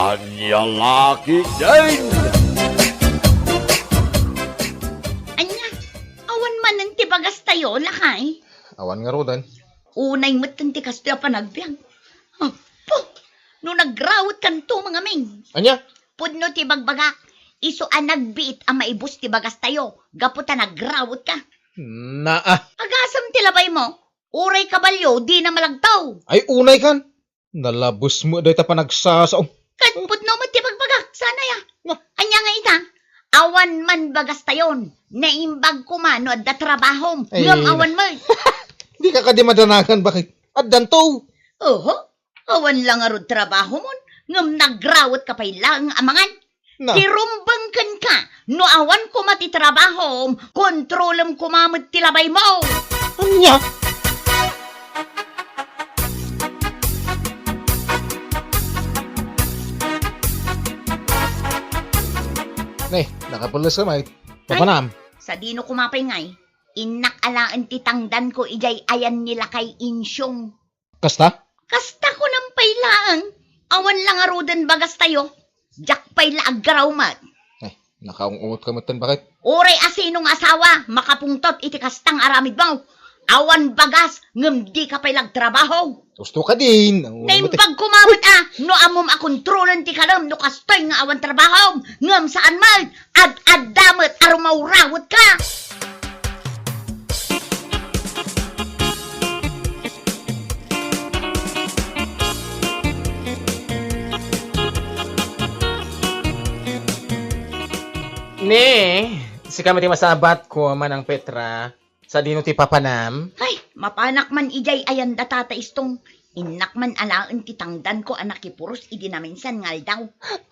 Anya laki din! Anya, awan man ang tibagas tayo, lakay. Awan nga rodan. Unay mo't ang tikas tayo panagbiang. Oh, po, no nagrawat kanto mga ming. Anya? Pudno tibagbagak, iso ang nagbiit ang maibus tibagas tayo. Gaputa nagrawat ka. Naa. Agasam tilabay mo, uray kabalyo, di na malagtaw. Ay, unay kan. Nalabos mo dahi ta pa nagsasaong. Kat pudno mo tibagbagak, sana ya. Nga. Anya nga ita, awan man bagas tayon, naimbag ko man no adda trabahom, Ay, ngam awan mo. Di ka kadi madanagan bakit? At danto. Oho, awan lang arod trabaho mon, ngam nagrawat ka pa ilang amangan. Na. Tirumbang kan ka, no awan ko matitrabaho, kontrolam kumamad tilabay mo. Anya? Nay, nakapulas ka, mate. Papanam. Sa dino kumapay ngay, inak alaan titangdan ko ijay ayan nila kay insyong. Kasta? Kasta ko ng pailaang, awan lang arudan bagas tayo. Jak payla aggaraw mat. Ay, nakaungot ka matan bakit? Oray asinong asawa, makapungtot iti kastang aramid mo. Awan bagas, ngam di ka pailag trabaho. Gusto ka din. Naimbag kumamot no amom akontrolan ti kalam, no kastoy nga awan trabaho. Ngam saan mal, ad-ad-damat arumawrawot ka. Ne, si kami ti masabat ko man ang Petra. Sa dino ti papanam. Ay, mapanak man ijay ayan datata istong. Inak man alaan ti tangdan ko anak ipuros idinaminsan ngal daw.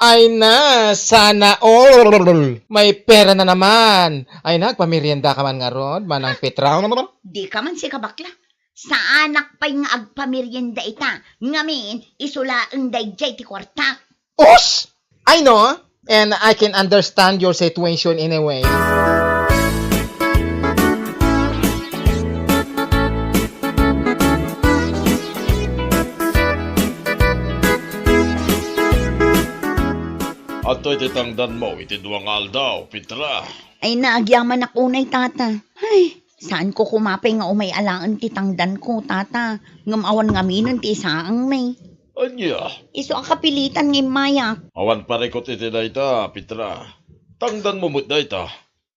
Ay na, sana all. May pera na naman. Ay na, pamirienda ka man nga ron. Manang Petra. Di ka man si kabakla. Sa anak pa'y nga agpamiryenda ita. Ngamin, isula ang dayjay ti kwarta. Os! I know. And I can understand your situation in a way. Ato'y titangdan mo, itiduang aldaw, Petra. Ay naagyaman ako unay tata. Ay, saan ko kumapay nga umay alaan ti tangdan ko tata. Ngamawan ngaminan ti isaang may. Anya, Iso ang kapilitan ng maya. awan parekot iti dayta, Petra. Tangdan mo mo't dayta.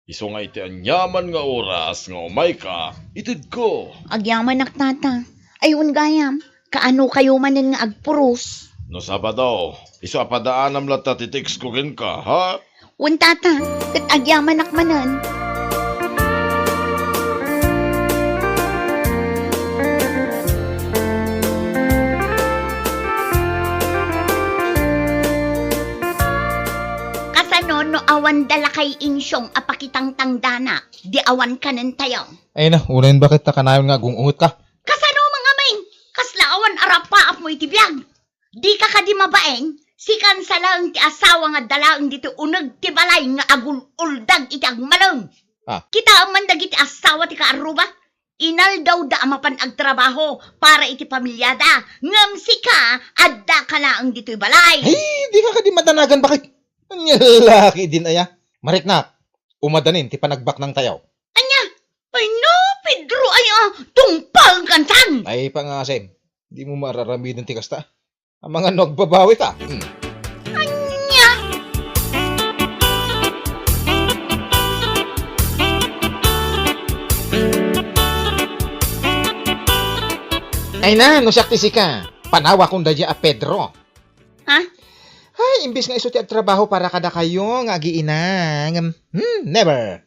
Iso nga iti anyaman nga oras nga umay ka, itid ko. Agyaman ak tata. Ayun gayam, kaano kayo manin nga agpuros. No Sabado, iso apadaanam lang tatitiks ko rin ka, ha? Un tata, kat agyaman ak manan. Kasano no awan dala kay insyong apakitang tangdana, di awan kanan tayo. Ay na, unahin bakit ta kanayon nga gungungot ka? Kasano mga main, kasla awan arapaap mo itibiyag. Di ka kadi mabaeng, si kansala ang ti asawa nga dalaang dito unag ti balay nga agul-uldag iti agmalong. Ah. Kita ang mandag iti asawa ti kaaruba. Inal daw da amapan agtrabaho para iti pamilyada. Ngam si ka, adda ka na ang dito'y balay. Ay, di ka di madanagan bakit? Anyalaki din aya. Mariknak, umadanin ti panagbak ng tayaw. Anya, ay no, Pedro, ay tungpal kansan. Ay pangasem, di mo mararamid ng tikasta. Ang mga nagbabawi ka. Anya. Ay na, no siya si ka. Panawa kong dadya a Pedro. Ha? Ay, imbis nga iso ti trabaho para kada kayo nga giinang. Never.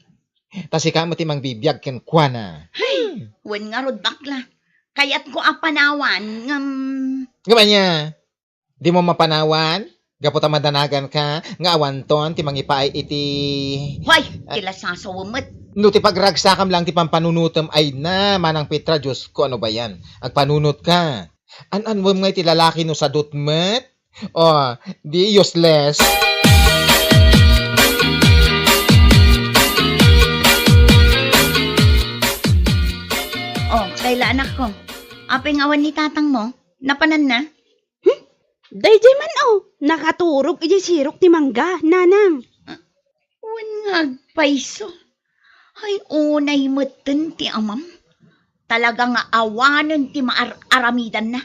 Tasi ka mo ti mang bibiyag ken kuana. Wen nga rod bakla. Kaya't ko apanawan ngam... Gamanya. Di mo mapanawan? Gapot ang madanagan ka, nga awanton, ti mangipaay iti... Hoy, kila sasawamot. No, ti pagragsakam lang ti pampanunutom ay na, manang Petra, Diyos ko, ano ba yan? Agpanunot ka. An-an mo nga iti lalaki no sa dutmet? O, di useless. Oh, kaila anak ko. Apeng awan ni tatang mo, napanan na? Dayjay man nakaturog iti sirok ti mangga, nanang. Wan nga agpaiso. Ay unay meten ti amam. Talaga nga awanen ti aramidan na.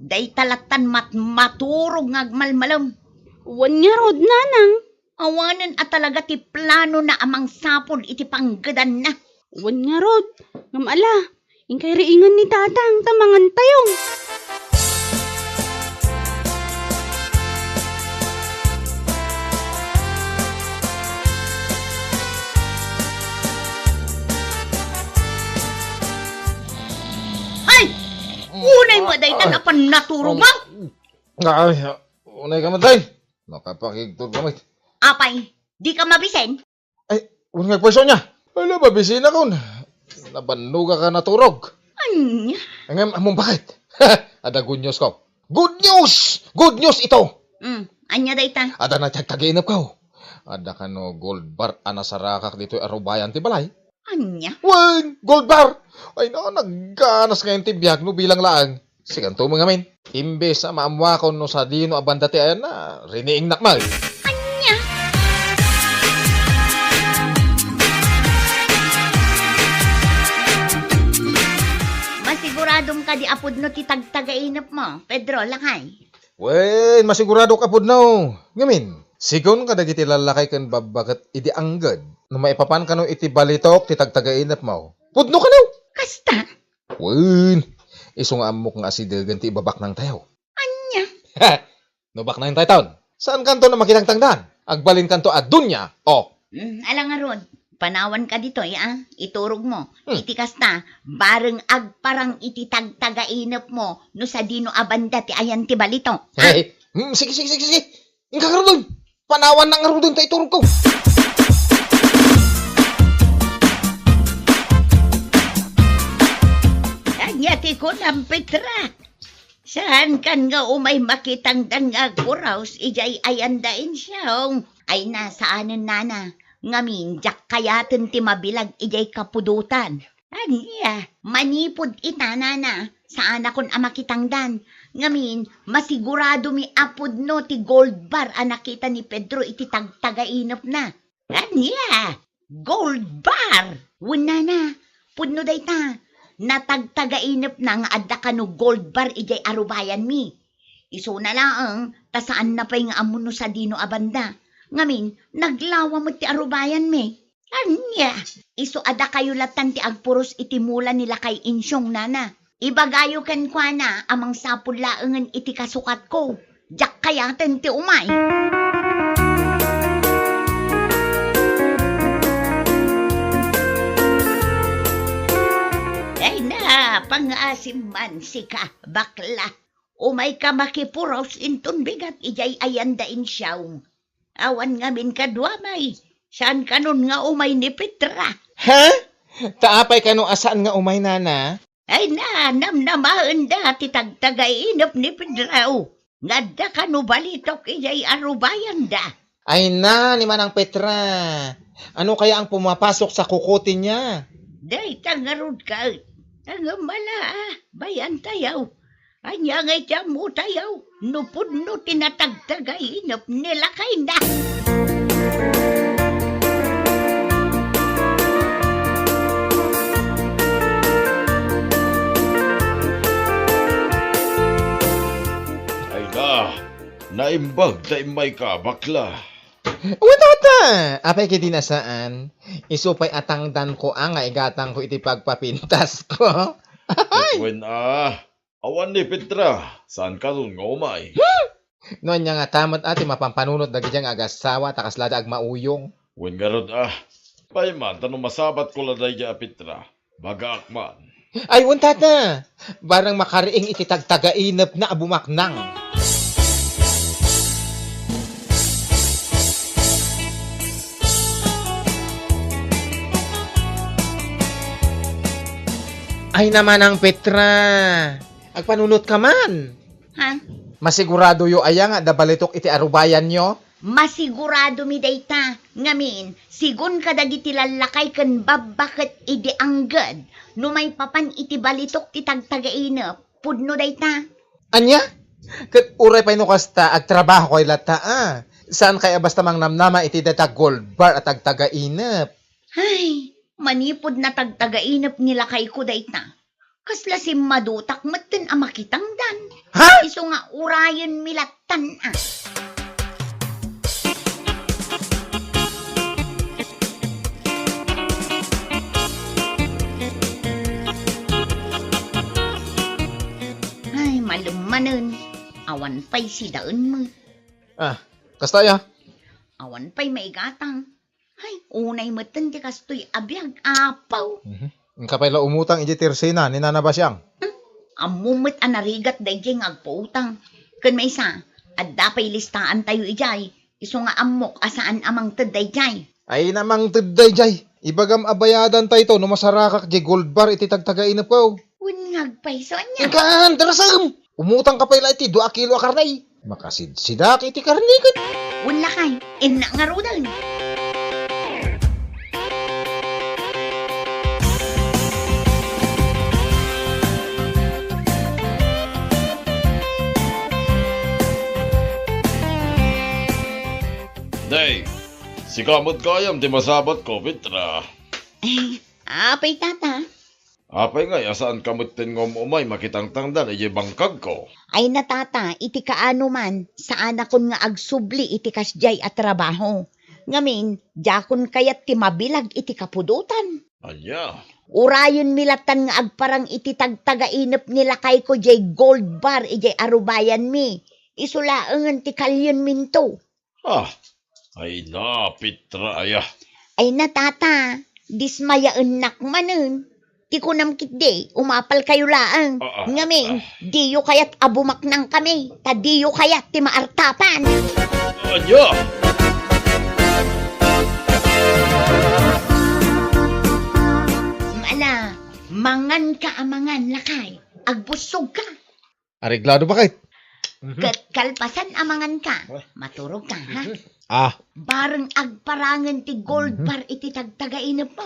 Day talatan maturog nga agmalmalam. Wan nga rod, nanang. Awanen at talaga ti plano na amang sapod iti panggadan na. Wan nga rod. Ngamala, ingkay riingan ni tatang tamangan tayong. Ay! Unay mo day tanapan naturog mo. Ay, unay ka matay. Nakapakigtod kamay. Apay, di ka mabisen? Ay, unay pwesto niya. Wala, babisin ako. Nabanuga ka naturog. Anya? Ang among bakit? Ada good news ko. Good news! Good news ito! Anya day ta? Ada na tiyagtaginap ko. Ada ka no gold bar anasarakak dito arubayan ti balay. Anya? Wan! Gold bar! Ay no, nagganas ngayon ti biyag no bilang laang. Siganto mga min. Imbes na maamwa ko no sa dino abanda ti ayan na riniing nakmal. Anya? Masiguradong ka di apod no ti tagtagainap mo, Pedro, lakay. Wen, masigurado ka pud no. Ngamin, sigon ka dagiti lalakay kan babagat idi anggad. No maipapan ka no iti balitok ti tagtagainap mo. Pudno ka no. Kasta? Wen, iso nga amok nga si Delgan ti ibabak ng tayo. Anya? Ha! No bak na yung tayo Saan kanto na makitang tangdan? Agbalin kanto at dunya. Oh. Alang nga ron, panawan ka dito, iturog mo. Iti kasta, bareng agparang iti tagtagainap mo no sa dino abanda ti ayan ti balito. Hey, sige. Ingka ka rin. Panawan na nga rin tayo iturog ko. Anya ti ko ng Petra. Saan kan nga umay makitang nga kuraus, ijay ayandain siya. Ay nasaanan nana. Ngamin, jak kayaten ti mabilag ijay kapudutan. Anya, manipod ita nana. Saan akon amakitang dan. Ngamin, masigurado mi apod no ti gold bar anakita ni Pedro iti tagtagainop na. Anya, gold bar. Wuna na, pudno day ta. Natagtagainop na nga adda ka no gold bar ijay arubayan mi. Iso na lang, tasaan na pa'y nga amuno sa dino abanda. Ngamin, naglawa mo ti arubayan mi. Anya, iso ada kayo latan ti agpuros itimula nila kay insyong nana. Ibagayo kan kwa na amang sapul laengan iti kasukat ko. Jak kayaten ti umay. Ay na, pang-asim man si ka, bakla. Umay ka makipuros inton bigat ijay ayandain siyaw. Awan ngamin kadwa may. Saan ka nun nga umay ni Petra? Ha? Taapay ka no asaan nga umay nana? Ay na, namnamaan da ti tagtagainop ni Pedra. Ngadda ka no balitok ijay arubayan da. Ay na, ni Manang Petra. Ano kaya ang pumapasok sa kukutin niya? Day tangarod ka. Tangamala bayan tayaw. Anya ngay mo tayaw. Nupod no tinatagtagainop nila kay na. Ay na, naimbag da imay ka, bakla. Wala apay kiti nasaan. Isupay atangdan ko ang igatang ko iti pagpapintas ko. Wen awan ni Petra, saan ka nun nga umay? Noon niya nga tamat ati mapampanunot dagi diyang agasawa takaslada ag mauyong. Wen garod payman, tanong masabat ko laday ja Petra. Baga akman. Ay, untata. Barang makariing iti tagtagainap na abumaknang. Ay naman ang Petra. Agpanunot ka man. Ha? Masigurado yo aya nga dabalitok iti arubayan nyo. Masigurado mi dayta. Ngamin, sigun kadagiti lalakay ken babakit idi anggad. No may papan iti balitok ti tagtagainop. Pudno dayta. Anya? Kat uray pa kasta ag trabaho ko'y lata Saan kaya basta mang namnama iti datag gold bar at ag tagainap? Ay, manipod na tagtagainap nila kay ko dayta. Kasla si madutak maten ang makitangdan. Ha? Iso nga urayan milatan Ay, malumanon. Awan pa'y si daon mo. Kastaya? Awan pa'y maigatang. Ay, unay maten di kastoy abiyag apaw. Ang kapay la umutang iti tirsina ni Nana Basyang. Amumit anarigat dayjay nga agpautang. Kun may isa, at dapay listaan tayo ijay. Iso nga amok asaan amang tadayjay. Ay namang tidday jay. Ibagam abayadan tayo to no masarakak di gold bar iti tagtagainap ko. Unyag paiso niya. Ikan, darasam! Umutang kapay la iti 2 kilo a karnay. Makasidsidak iti karnikat. Unla kay, ina nga rudan. Day, si kamot kayam di masabat ko, Petra. Apay tata. Apay nga, asaan kamot tingom umay makitangtangdan ay bangkag ko. Ay natata, iti kaano man, saan akon nga agsubli iti kasjay at trabaho. Ngamin, jakon kayat ti mabilag iti kapudutan. Anya, Urayon milatan nga agparang iti tagtagainap nila kay ko jay gold bar ijay arubayan mi. Isulaangan ti kalyon minto. ay na, Petra, aya. Ay natata, dismayaan nakmanen. Ti kunam kitde, umapal kayo laang. Ngamin, diyo kayat abumak nang kami. Ta diyo kayat ti maartapan. Anya, Mala, mangan ka amangan lakay. Agbusog ka. Areglado ba kahit? Kat kalpasan amangan ka. Maturog ka, ha? Bareng agparangan ti gold bar iti tagtagainap mo.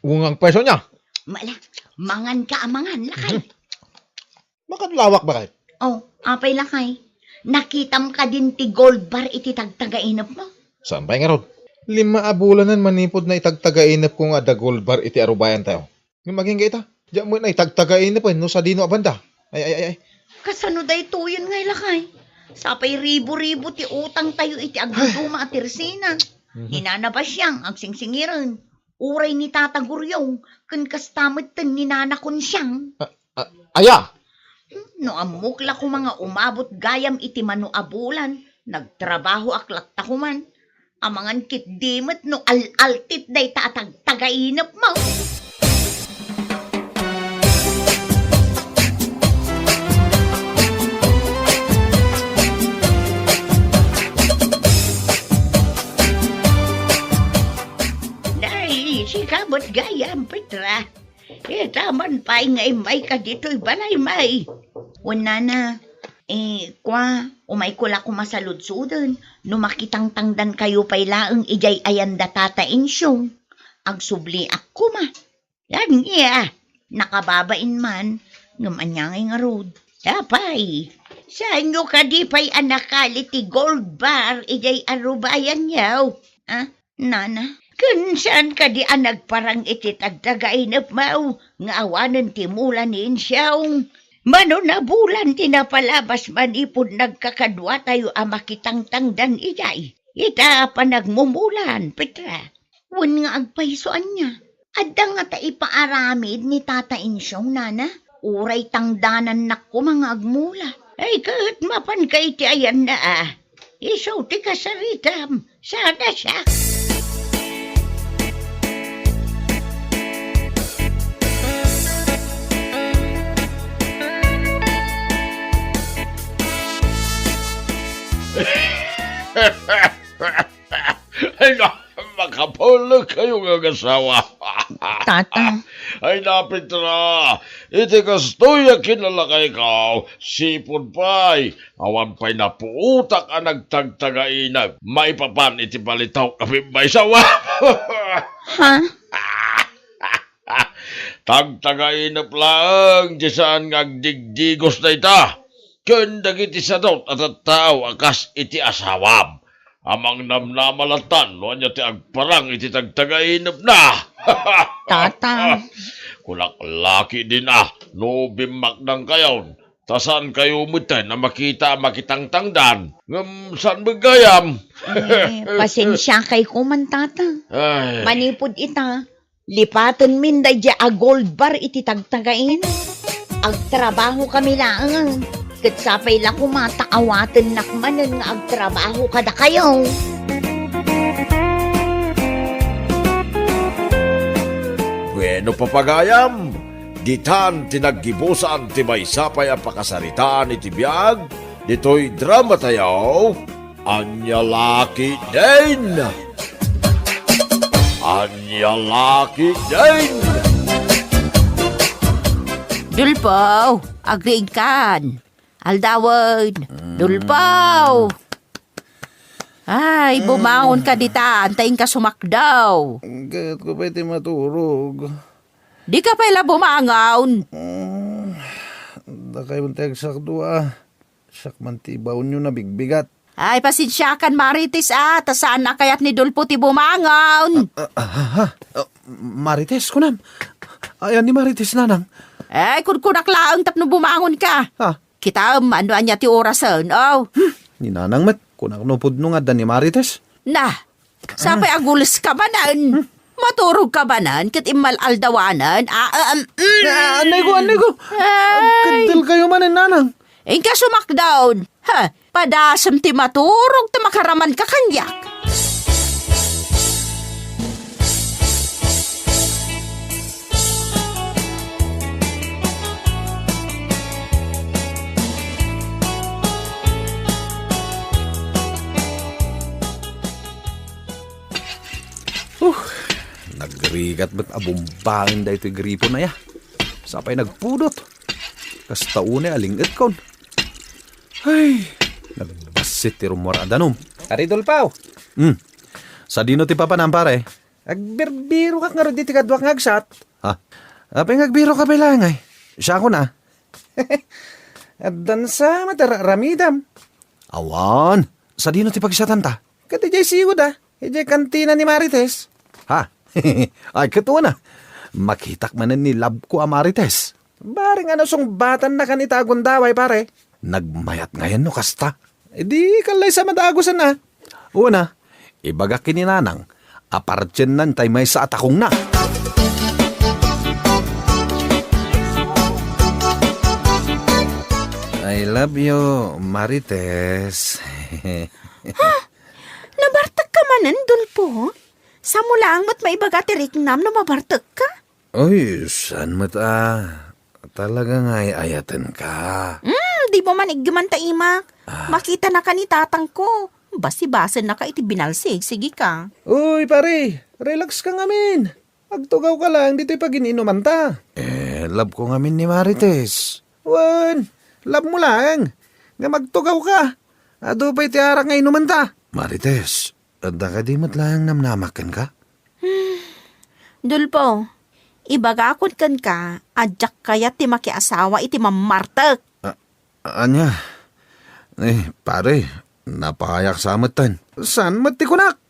Ungang peso niya. Mala, mangan ka amangan lakay. Bakit lawak ba kahit? Oh, apay lakay. Nakitam ka din ti gold bar iti tagtagainap mo. Saan ba nga ron? 5 abulanan manipod na itagtagainap kung ada gold bar iti arubayan tayo. Yung maging gaita, diyan mo na itagtagainap no sa dino abanda. Ay. Kasano day tuyon ngay lakay? Sapay ribo-ribo ti utang tayo iti agduduma at tirsina. Ninanabas siyang agsingsingiran. Uray ni Tata Guryong, kun kastamad ten ni Nana kun siyang. Aya! No amukla ko mga umabot gayam iti mano abulan, nagtrabaho aklak takuman. Amangan kit dimet no al-altit day tatag-tagainap mo. Dahil si kabot gayam, Petra. Taman pa ngay may ka dito'y balay may. Una na, umay ko la kumasaludsudan, no makitang-tangdan kayo pa'y laang ijay ayanda tata insyong. Agsubli ako ma. Yan iya, nakababain man, ngamanyangay nga rod. Tapay, saan nyo ka di pa'y anakali ti gold bar ijay arubayan yaw? Nana? Kun saan ka di anagparang iti tagtagainap mau, nga awanan ti mula ni insyong. Mano na bulan tinapalabas manipod nagkakadwa tayo makitang-tangdan ijay. Ita pa nagmumulan, Petra. Wan nga agpaisoan niya. Adda nga ta ipaaramid ni Tata Insyong, Nana. Uray tangdanan nakko mga agmula. Ay kahit mapan ka iti ayan na Iso ti kasaritam. Sana siya. Ay na, makapulog kayo ng asawa. Tata. Ay na, Petra, iti kastoy ang kinalakay ka, sipon pa'y, awan pa'y napuutak ang nagtagtagainag, maipapan iti balitaw kami may sawa. Ha? Tagtagainap lang, di saan nga digdigos na ita. Ken dagiti sadot at tao akas iti asawam. Amang namnamalatan no anya ti agparang iti tagtagainap na. Tatang, Kulak laki din no bimakdang kayon. Tasan kayo umutay na makitang tangdan. Ngam saan magayam? pasensya kay kuman tatang. Ay, Manipod ita, lipatan min da dya a gold bar iti tagtagain. Agtrabaho kami lang. Katsapay la kumataawatan nakmanan nga agtrabaho kada kayo. bueno papagayam. Ditan tinaggibusan ti may sapay ang pakasaritaan iti biyag. Dito'y drama tayo. Anya laki din. Anya laki din. Dulpaw, agriig kan. Aldawad, Dulpaw. Ay, bumangon ka dita, antayin ka sumakdaw. Kahit ko pa iti maturog. Di ka pala bumangon. Da kayo tayag sakdo Sak man ti baon nyo na bigbigat. Ay, pasensyakan Marites tasaan na kayat ni Dulpo ti bumangon. Marites, kunam. Ayan ni Marites, nanang. Ay, kunkunak laang tapno bumangon ka. Ha? Kita, ano anya ti orasan, oh. Ni nanang met, kunak no pudno nga da ni Marites. Na, sapay agulis ka ba nan? Maturog ka ba nan? Kat imal aldawanan? Anay ko. Ay, Kadal kayo man nanang. ingka sumakdown. Ha, padasam ti maturog ti makaraman ka kanyak. Nagrigat ba't abumbangin da ito'y gripo na ya. Sapay nagpudot. Kas taune alingit kon. Ay, nagbasit ti rumoradanom. Ari Dulpaw. Sa dino ti papanam pare. Agbirbiro ka nga ro di ti kadwak ngagsat. Ha? Apay ngagbiro ka bilangay. Siya ko na. At dansa matararamidam. Awan. Sa dino ti pagsatan ta. Kati jay siyo da. Ijay kantina ni Marites. Ha? Ay, katuwa na. Makitak manan ni lab ko a Marites. Baring ano song batan na kanita agundaway pare. Nagmayat ngayon no kasta. E di kalay sa madagosan na. Una, ibaga kininanang. Apartyen nan tay may sa atakong na. I love you, Marites. Nabartag ka manan, Dulpo? Sa mula ang mat maibaga ti riknam na mabartag ka? Uy, saan mo talaga nga ayatan ka. Di mo man igyaman ta imak. Makita na ka ni tatang ko. Basi-basan na ka iti binalsig. Sige ka. Uy, pare, relax ka ngamin. Agtugaw ka lang, dito'y pag-ininuman ta. Love ko ngamin ni Marites. Wan, love mo lang. Nga magtugaw ka. Ado pa'y tiara nga inuman ta. Marites, adda ka di matlang namnamakan ka? Dulpo, ibagakot kan ka, adyak kaya ti makiasawa iti mamartag. Anya? Pare, napahayak sa amatan. Saan matikunak?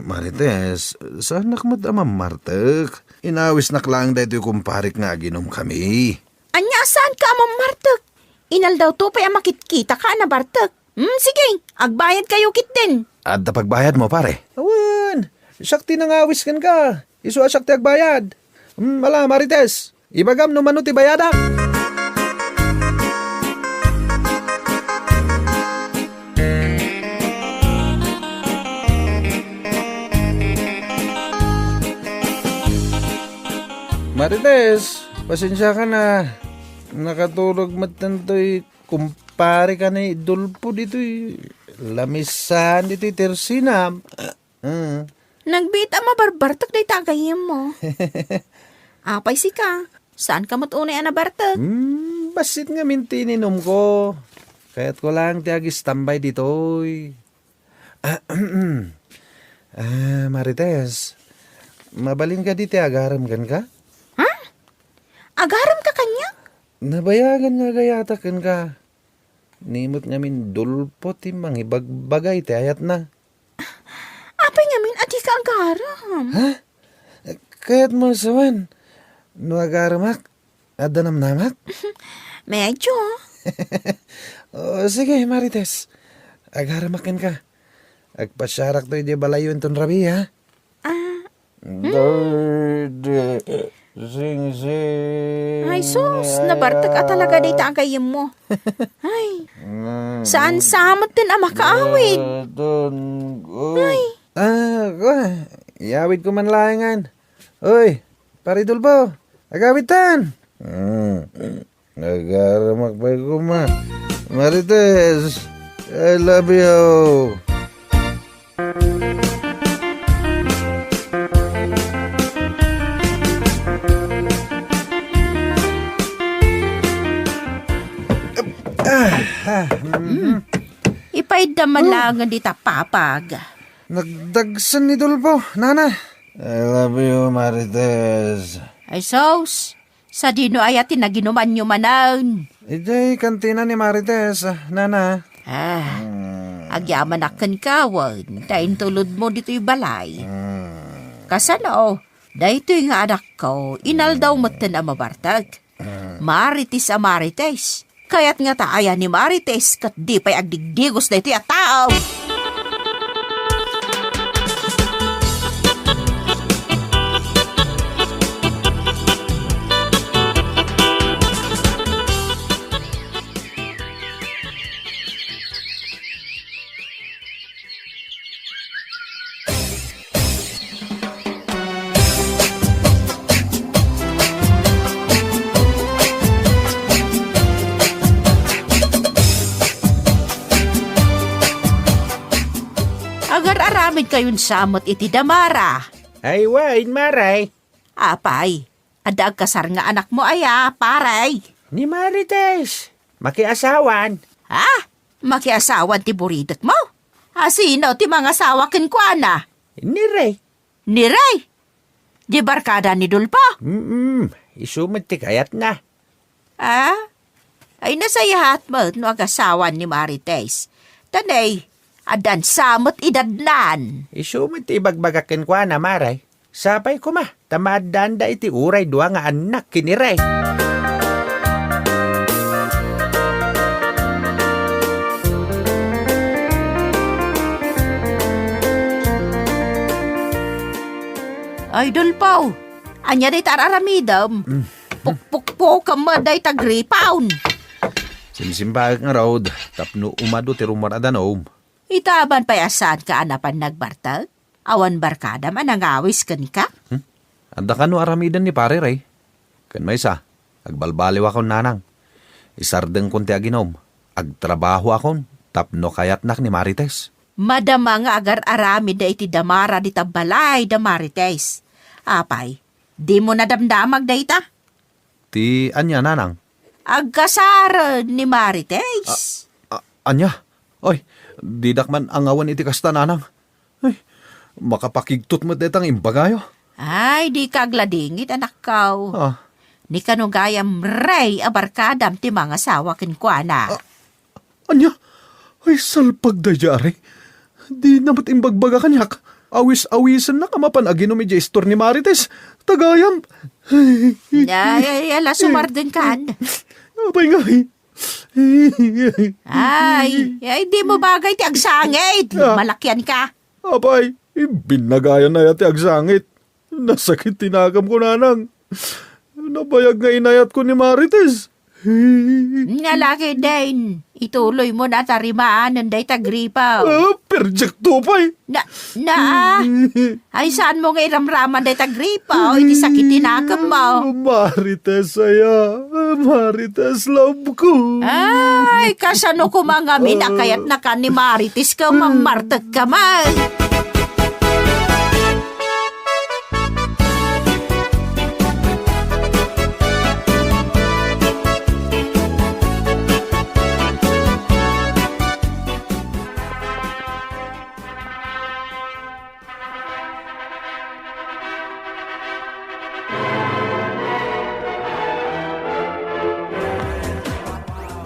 Marites, saan nakmat amamartag? Inawis naklang dahito yung kumparik nga ginom kami. Anya, saan ka mamartag? Inal daw to pa makitkita ka na bartag. Sige, agbayad kayo kit din. At pagbayad mo, pare? Awan, sakti nang awis kan ka. Isu sakti agbayad. Mala, Marites, ibagam no manuti bayada. Marites, pasensya ka na. Nakatulog matantoy kumpare ka na Dulpo dito'y lamisan dito'y tersinam. Nagbita mabarbartag day tagayem mo. Apay si ka. Saan ka matunay na bartag? Basit nga mintininom ko. Kaya't ko lang tiagis tambay dito'y. Marites, mabalin ka dito agaram kan ka? Agaram ka kanya? Nabayagan nga gayatakan ka. Nimot ngamin dulpo ti mangibagbagay ti ayat na. Apay ngamin ati ka agaram. Kaya't mo sawan. No agaramak, adanam namak. Medyo. O, sige, Marites. Agaramakin ka. Agpasyarak to di balayon ton rabi, ha? Sing, sing. Ay sus, nabartak ka talaga day tagayim mo. Ay, saan samot din ang makaawid? Ay. Iawid ko man layangan. Uy, paridulbo. Agawitan. Agaramak pa ko ma. Marites, I love you. Ipay damalangan di tapapag. Nagdagsan ni Dulbo, nana. I love you, Marites. Ay sus, sa dino ay atin na ginuman nyo manan. Ijay, kantina ni Marites, nana. Agyaman akan kawan, dahil tulod mo dito'y balay. Kasano, dahil nga anak ko, inaldaw mo na mabartag. Marites a Marites. Kaya't nga taaya ni Marites, kat di pa'y agdigdigos dahil at tao. Agar-aramid kayon samot iti damara. Ay, wain, Maray. Apay, adag kasar nga anak mo aya, paray. Ni Marites, makiasawan. Ha? Makiasawan ti buridet mo? Sino ti mga asawa kenkwana? Ni Ray. Ni Ray? Di barkada ni Dulpo? Isumad ti kayat na. Ay nasayahat mo no agasawan ni Marites. Tanay, adan samot idadnan. Isumad ti ibagbagakin kwa na, Maray. Sapay ko ma, tamaddan da iti uray dua nga anak kini Ray. Ay, Dulpo, anya day tararamidam. Pukpukpo ka mo day tagripawn. Simsimbag nga road, tapno umado ti rumor adanom. Itaban pa asan ka anapan nagbartag? Awan barkada man nangawis kan ka? Anda ka no aramidan ni pare Ray. Kan may isa, agbalbaliw akong nanang. Isardeng kon ti aginom. Agtrabaho akon, tapno kayatnak ni Marites. Madama nga agar-arami da iti damara di tabalay da Marites. Apay, di mo nadamdamag da ita? Ti anya nanang? Agkasara ni Marites. Anya? Oy, didak man ang awan iti kasta nanang. Ay, makapakigtot mo detang imbagayo. Ay, di kagladingit anak kaw. Ni kanugayam Ray abarkadam ti mga sawa kenkwana. Anya? Ay, salpag da jari. Di namat imbagbaga kanyak. Awis-awisan na kamapan aginom iti istor ni Marites. Tagayam. Ay, ala sumardeng kan. Abay nga Ay, di mo bagay ti agsangit. Malakyan ka. Abay, binagayan na yati agsangit. Nasakit tinagam ko nanang. Nabayag nga inayat ko ni Marites. Nalaki din. Ituloy mo na tarimaan ng day tagripaw. Perjek tupay. Ay saan mo nga iramraman day tagripaw? Iti sakitin akam mo. Marites saya. Marites love ko. Ay, kasano ko mga minakayat na ka ni Marites ka mamartag ka man.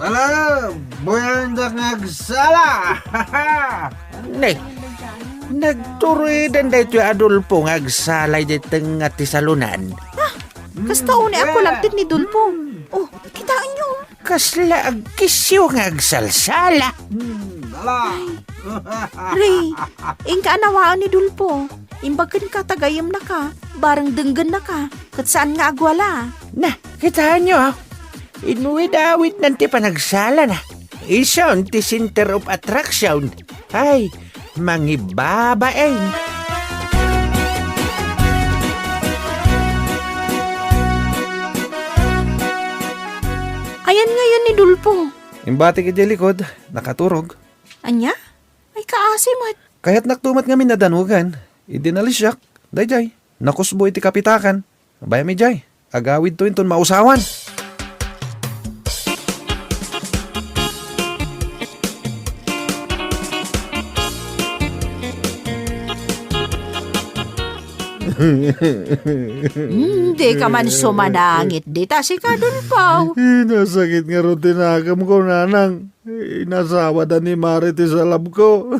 Ala, boyan agsala. Nek, nagturuidan dito Adolfo nga agsalay dito nga tisalunan. Kasta ni ako lang ni Dulpo. Oh, kitaan nyo. Kasla agkisyo nga agsalsala. Ray, ingka anawaan ni Dulpo. Imbagan ka tagayam na ka. Barang denggan na ka. Kat saan nga agwala. Na, kitaan nyo ha. Inuwid-awit nanti panagsala na. Ison ti center of attraction. Ay, mangibabain. Ayan ngayon ni Dulpo. Imbati ka dyan likod, nakaturog. Anya? Ay kaasimat. Kaya't naktumat nga minadanugan, idinalisyak, dayjay, nakusbo iti kapitakan. Abaya mi jay, agawid to inton mausawan. Hindi ka man sumanangit. Dita si ka Dulpo. Nasakit nga ron tinakam ko, nanang. Inasawa da ni Marites sa lab ko.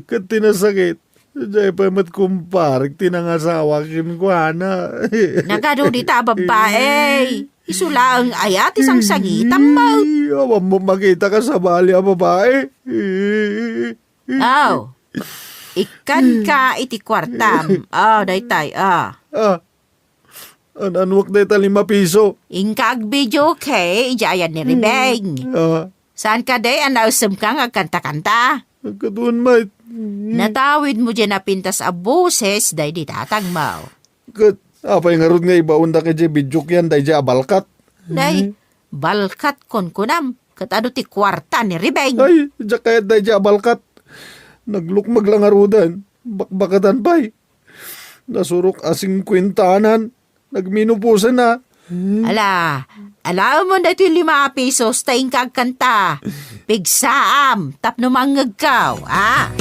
Kat tinasakit. Diyan pa mat kumparik, tinangasawa kin ko, ana. Nagado dita babae. Isula ang ayat isang sangitan mo. Awan mo makita ka sa bali ang babae. Oh. Ikan ka iti kwartam. Oh, daytay. Anwak na ita 5 piso. Ingka video kay ijayan ni Ribeng. Saan ka day anausam ka nga kanta-kanta? Katuan mait. Natawid mo dyan na pintas a boses day di tatang mo. Kat, apay nga ron nga ibaon da kay bidyok yan, day dya abalkat. Day, balkat kon kunam. Katado ti kwarta ni Ribeng. Ay, dya kaya day dya abalkat. Naglukmag lang arudan. Bakbakatan pa'y. Nasurok asing kwintanan. Nagminupusan na. Ala mo na ito 5 pesos tayong kagkanta. Pigsaam, tapno manggagaw, ah.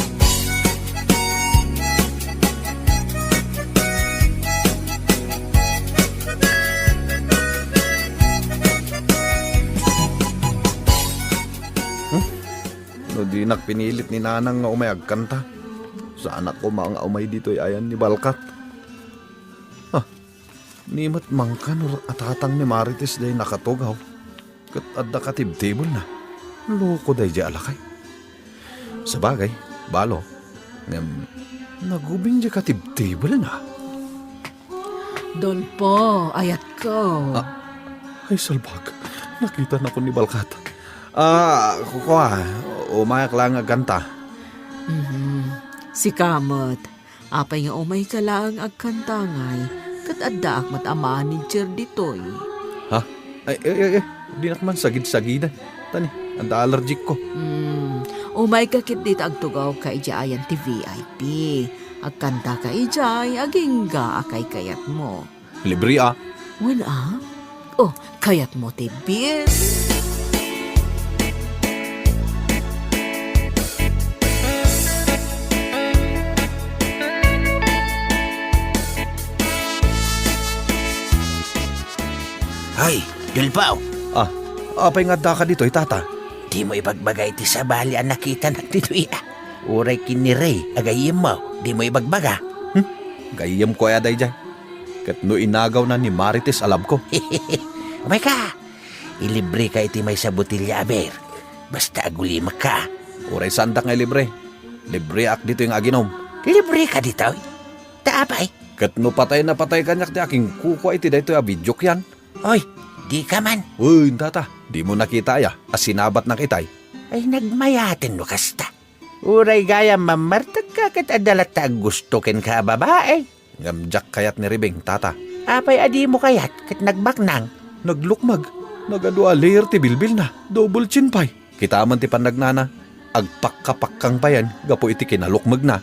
No di pinilit ni nanang nga umay agkanta. Sa anak ko mga umay dito'y ayan ni Balkat. Nimat mangkan atatang ni Marites day nakatugaw. Kat adda katibtibol na. Loko day di alakay. Sa bagay, balo. Nagubing di katibtibol na. Don po, ayat ko. Ay salbag, nakita na ko ni Balkat. Kukuha, umayak lang agkanta. Si Kamot, apay nga umay ka lang agkanta ngay. Kat adda ak matamaan ni Jer ditoy. Ha? Ay, di nakman sagid-sagidan. Tani, anda allergic ko. Umay kakit dito agtugaw ka ijayan ti VIP. Agkanta ka ijay, agingga akay kayat mo. Libre Wala? Oh, kayat mo ti bis. Hoy, Dulpo. Apay nga da ka dito, tata. Di mo ibagbagay ti sa bali ang nakita ng tituya. Uray kinire, agayim mo. Di mo ibagbaga. Gayam ko ay aday dyan. Kat no inagaw na ni Marites alam ko. Umay ka. Ilibre ka iti may sa botilya, aber. Basta agulima ka. Uray sandak nga libre. Libre ak dito yung aginom. Libre ka dito. Taapay. Kat no patay na patay kanyak ti aking kuko iti dito yung bidyok yan. Oy, di ka man. Uy, tata, di mo nakita ya. Asinabat na kitay. Ay nagmayatin mo kasta. Uray gaya mamartag ka kat adalat ta gusto ken ka babae. Ngamjak kayat ni Ribeng, tata. Apay adi mo kayat kat nagbaknang. Naglukmag. Nagadua layer ti bilbil na. Double chin pay. Kita man ti pandagnana. Agpakkapakkang pa yan. Gapo iti kinalukmag na.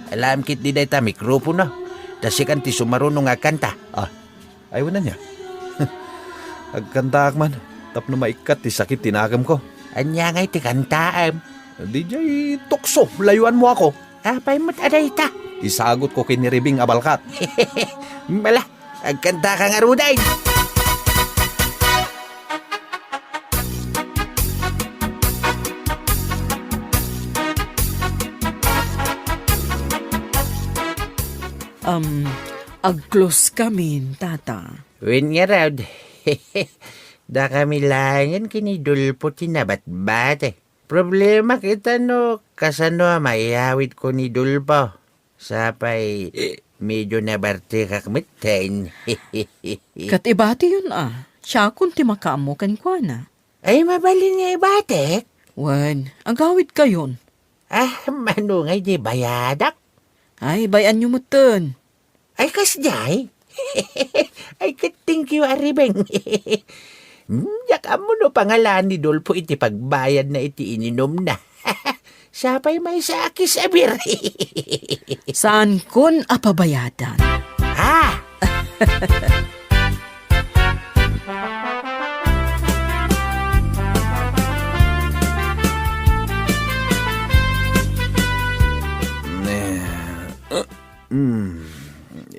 Alam kit di day ta mikropono. Tasikan ti sumarunong nga kanta. Ayaw na niya. Agkanta man. Tapno maikat ti sakit tinagam ko. Anya ngay ti kantaam. Di jay tukso. Layuan mo ako. Apay mo't aday ta. Isagot ko kini Ribeng abalkat. Bala, agkanta ka nga ruday. Ag-close kami, tata. Wen nga raw. Da kami langan kinidulpo tinabat-bat eh. Problema kita no, kasano mayawit ko ni Dulpo. Sapay, medyo nabarte kakmitain. Katibati yun Siya kung timakamo kan kwa na. Ay, mabalin nga ibatek. Wan, agawid ka yun. Manungay di bayadak. Ay, bayan nyo mo ton. Ay, kasjay. Ay, thank you, Aribeng. Yak mo no pangalan ni Dulpo iti pagbayad na iti ininom na. Sapay may sakis abir. Saan kon apabayadan? Ha?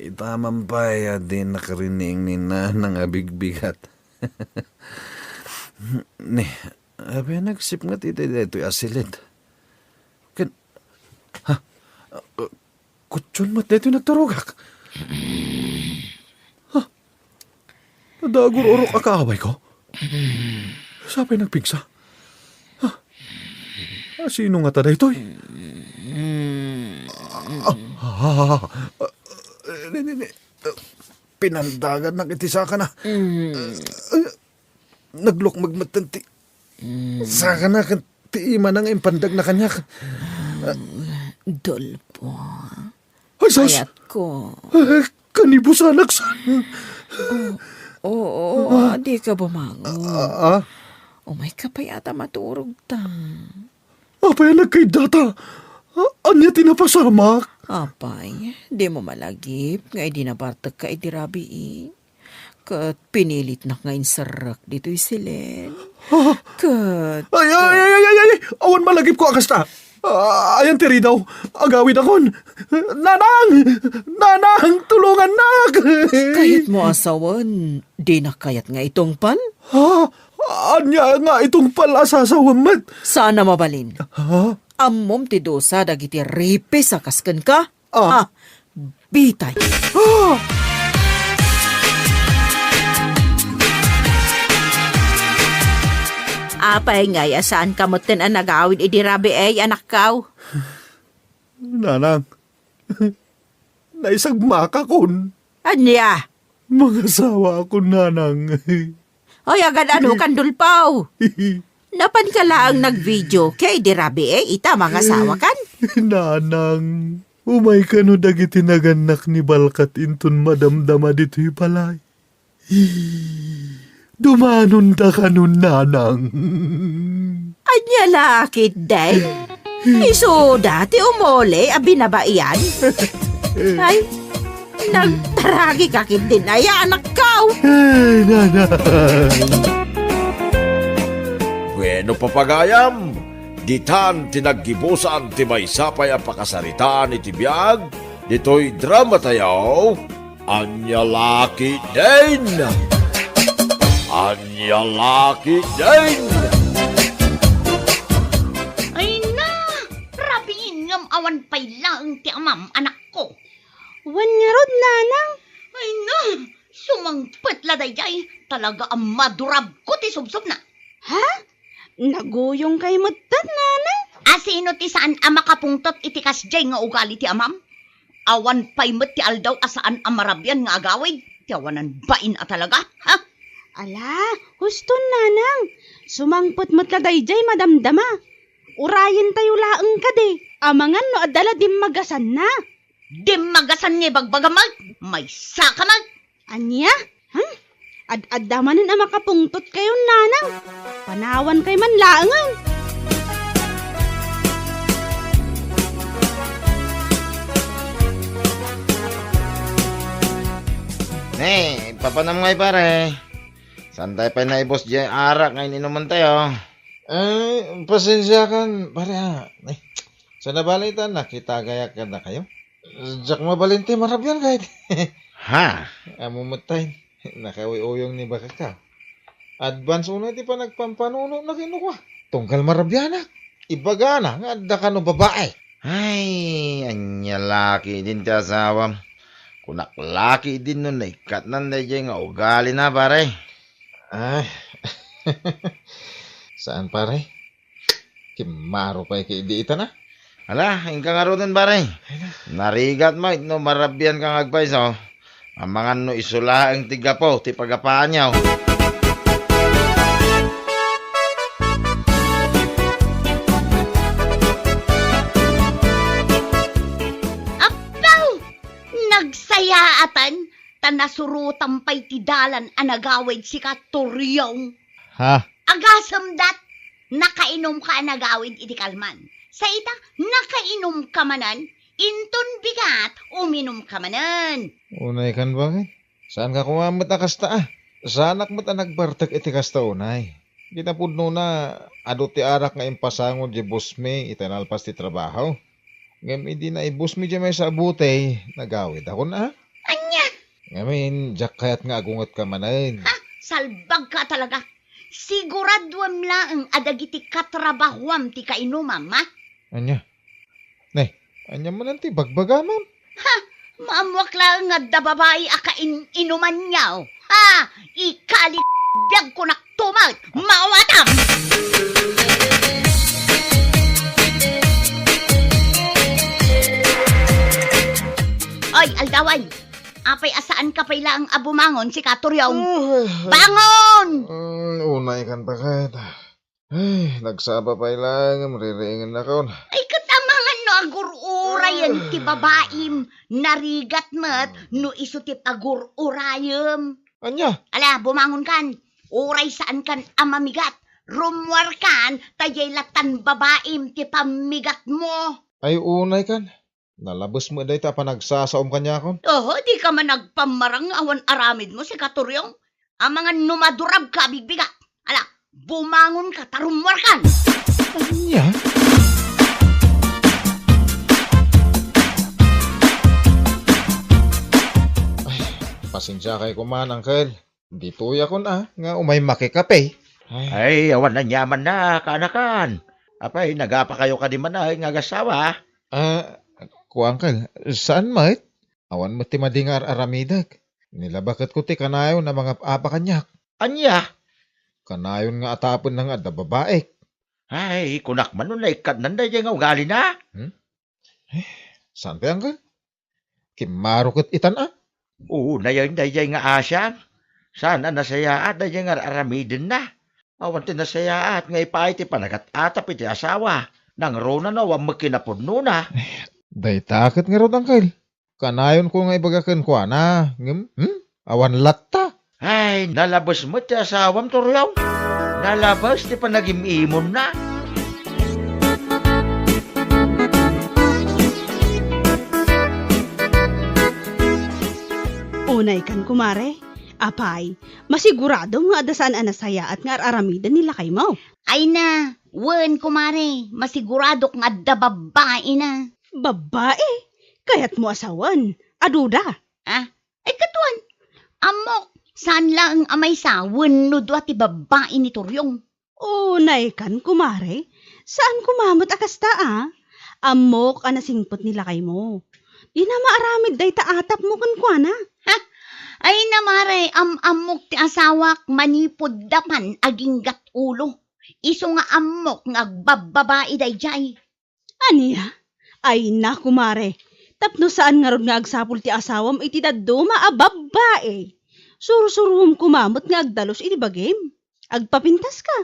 Itamang bayad din nakarining ni Nanang abigbigat. Ne, abi nagsip nga titi dito asilid. Kutsun mat dito nagturugak. Nadagur orok akaaway ko. Sapay nagpigsa. Sino nga tada ito'y? Pinandagan ng itisa ka na. Naglok magmatanti. Saka na kan tiima ng impandag na kanyak. Dulpo. Ay, sus! Ayat ko. Kanibusanak sa... Oo, di ka bumangon. May kapayata maturog ta. Apay kay data. Anya tinapasamak. Apay, di mo malagip. Ngay di nabartag ka itirabi Kat pinilit na ngayon sarak dito'y silen. Kat... Ay! Awan malagip ko akasta. Ayan tiri daw. Agawid akon. Nanang! Tulungan nak! Kahit mo asawan, di na kayat nga itong pal? Anya nga itong pala sasawamat. Sana mabalin. Ammom ti dosa dagiti ripe sa kaskan ka? Bitay. Apay nga saan kamutin ang nagawid idirabi anak kaw? Nanang, naisagmaka kon. Anya? Mga asawa ako, nanang. Hoy, agad kan Dulpaw. Napan ka lang nag-video kay dirabi ita mga asawa kan? Nanang, umay ka no dagiti naganak ni Balkat inton madamdama dito'y palay. Dumanon da ka nun, nanang. Anya lakit day? Iso dati umole abinabaian? Ay, nagtaragi kakit din ay anak kaw. Ay, nanang. Bueno papagayam, ditan tinaggibusan ti may sapay ang pakasaritaan iti biyag, dito'y drama tayaw, Anya Laki din! Anya Laki din! Ay na! Rabiin ngam awan pay lang ti amam anak ko. Wan nga rod, nanang. Ay na! Sumangpet la dayjay. Talaga ang madurab ko ti subsob na. Ha? Naguyong kay mutat, nanang. Asino ti saan ang makapungtot iti kasjay nga ugali ti amam? Awan pay met ti aldaw asaan ang marabyan nga agawid. Ti awanan bain a talaga, ha? Ala, huston, nanang. Sumangpot mo't dayjay madamdama. Urayan tayo laeng ka de. Amangan no adala dim magasan na. Dim magasan nga bagbagamag. May sakamag. Anya? Ad-adamanin ang makapungtot kayo, nanang. Panawan kay man laangan. Papanamngay pare. Santay pa na ibos dyan arak ngayon inuman tayo. Pasensya kan pare sa nabalitan na kita gayak ka na kayo. Jack mabalinti marabyan kahit. Ha? Amumutayin. Nakawi-uyong ni baka ka. Advance una di pa nagpampanuno na kinuha. Tungkal marabyanak. Ibagana nga adda ka no babae. Ay, anya laki din ti asawam. Kunak laki din nun na ikat nan dayjay nga ugali na pare. Ay. Saan pare? Kimaro pa kay di ita na. Ala, ingka nga ron pare. Narigat mo, no marabyan kang agpais, oh. Ang mga no isula ang tiga po, ti pagapaan niya, oh. Apaw! Nagsayaatan, tanasurutan pa'y tidalan anagawid si Katuryong. Ha? Agasam dat, nakainom ka anagawid iti kalman. Sa ita, nakainom ka manan, inton bigat, uminom ka manan. Unay kan bakit? Saan ka kumamot na kasta ah? Sanak mo't nagbartak iti kasta unay. Ginapudno na ado ti arak nga impasangon di busme itanalpas ti trabaho. Ngam hindi na ibusme di may sa abutay, nagawid ako na. Anya, Ngamin, jak kayat nga agungot ka manan. ha? Salbag ka talaga. Siguraduam lang adagiti katrabahuam ti kainumam, ha? Anya? Ne, anya mo nanti bagbagamam. Maamwak lang nga da babae inuman niyaw. Ha? Ikali biyag ko naktumag. Mawatam! Oy, aldawan. Apay asaan ka pay lang abumangon si Katuryong. Bangon! Unay kan bakit? Ay, nagsaba pa ilang, maririingin na kaon. Ay katamangan no agururayan ti babaim. Narigat mat no iso ti agururayam. Anya? Ala, bumangon kan. Uray saan kan amamigat. Rumwar kan, tayay latan babaim ti pamigat mo. Ay, unay kan. Nalabos mo dahi ta pa nagsasaom kanya kon. Oh, di ka man nagpamarang awan aramid mo si Katuryong. Ang mga numadurab ka bigbigat. Ala, bumangon ka, tarumwar kan. Anya? Ay, pasensya kay kuman, Uncle. Dito ya kon ah, nga umay makikape. Ay, awan na nyaman na, kaanakan. Apay, nagapa kayo ka di man na, nga gasawa. Ku Uncle, saan mait? Awan mo ti madingar aramidag. Nilabakat ko ti kanayon na mga apa kanyak. Anya? Kanayon nga atapon ng adda babaek. Ay, kunak man nun na ikat nanday nga ugali na. Saan pa Uncle? Kimarukot itan ah. Oo, nayon dayay nga asyan. Sana nasayaat dayay nga aramidin na. Awan ti nasayaat nga ipay ti panagat atap iti asawa. Nang rona na wang makinapudno na. Day takot nga rod Uncle. Kanayon ko nga ibagakan ko na. Awan latta. Ay, nalabas mo ti asawam Turyaw. Nalabas ti panagimimon na. Unay kan kumare. Apay, masigurado nga adasaan anasaya at nga aramidan nila kay mo. Ay na, wen kumare, masigurado nga da babae na. Babae, kayat mo asawan. Aduda. Ay katuan, amok, saan lang amay sa wen no doa ti babae ni Turyong. Unay kan kumare. Saan kumamot akasta ah? Amok anasingpot nila kay mo. Di na maaramid day taatap mo kan kuana. Ay namare, amok ti asawak manipod dapan aging gat ulo. Iso nga amok nga agbababae day jay. Aniya? Ay na kumare. Tapno saan nga ron nga agsapul ti asawam iti daduma a babae. Surusurum kumamot nga agdalos iti bagim. Agpapintas ka.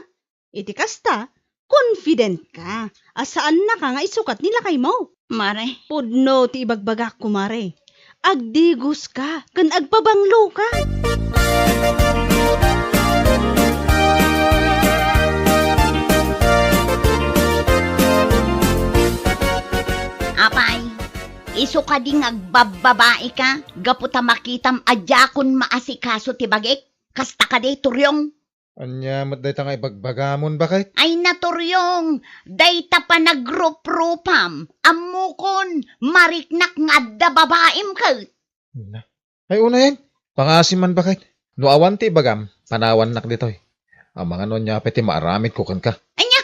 Iti kasta, confident ka. Asaan na ka nga isukat nila kay mo. Mare, Pudno ti ibagbagak kumare. Agdigos ka, kan agpabanglo ka. apay, iso ka ding agbababae ka, gaputa makitam adyakon maasikaso ti bagik, kasta ka di Turyong. Anya mat day ta nga ibagbagamon bakit? Ay na Turyong, dayta pa nagrupropam, amukon, mariknak nga da babaim ka. Ay una yan. Pangasiman bakit? No awan ti bagam, panawan nak ditoy. Ang mga non niya peti maaramid kukan ka. Anya,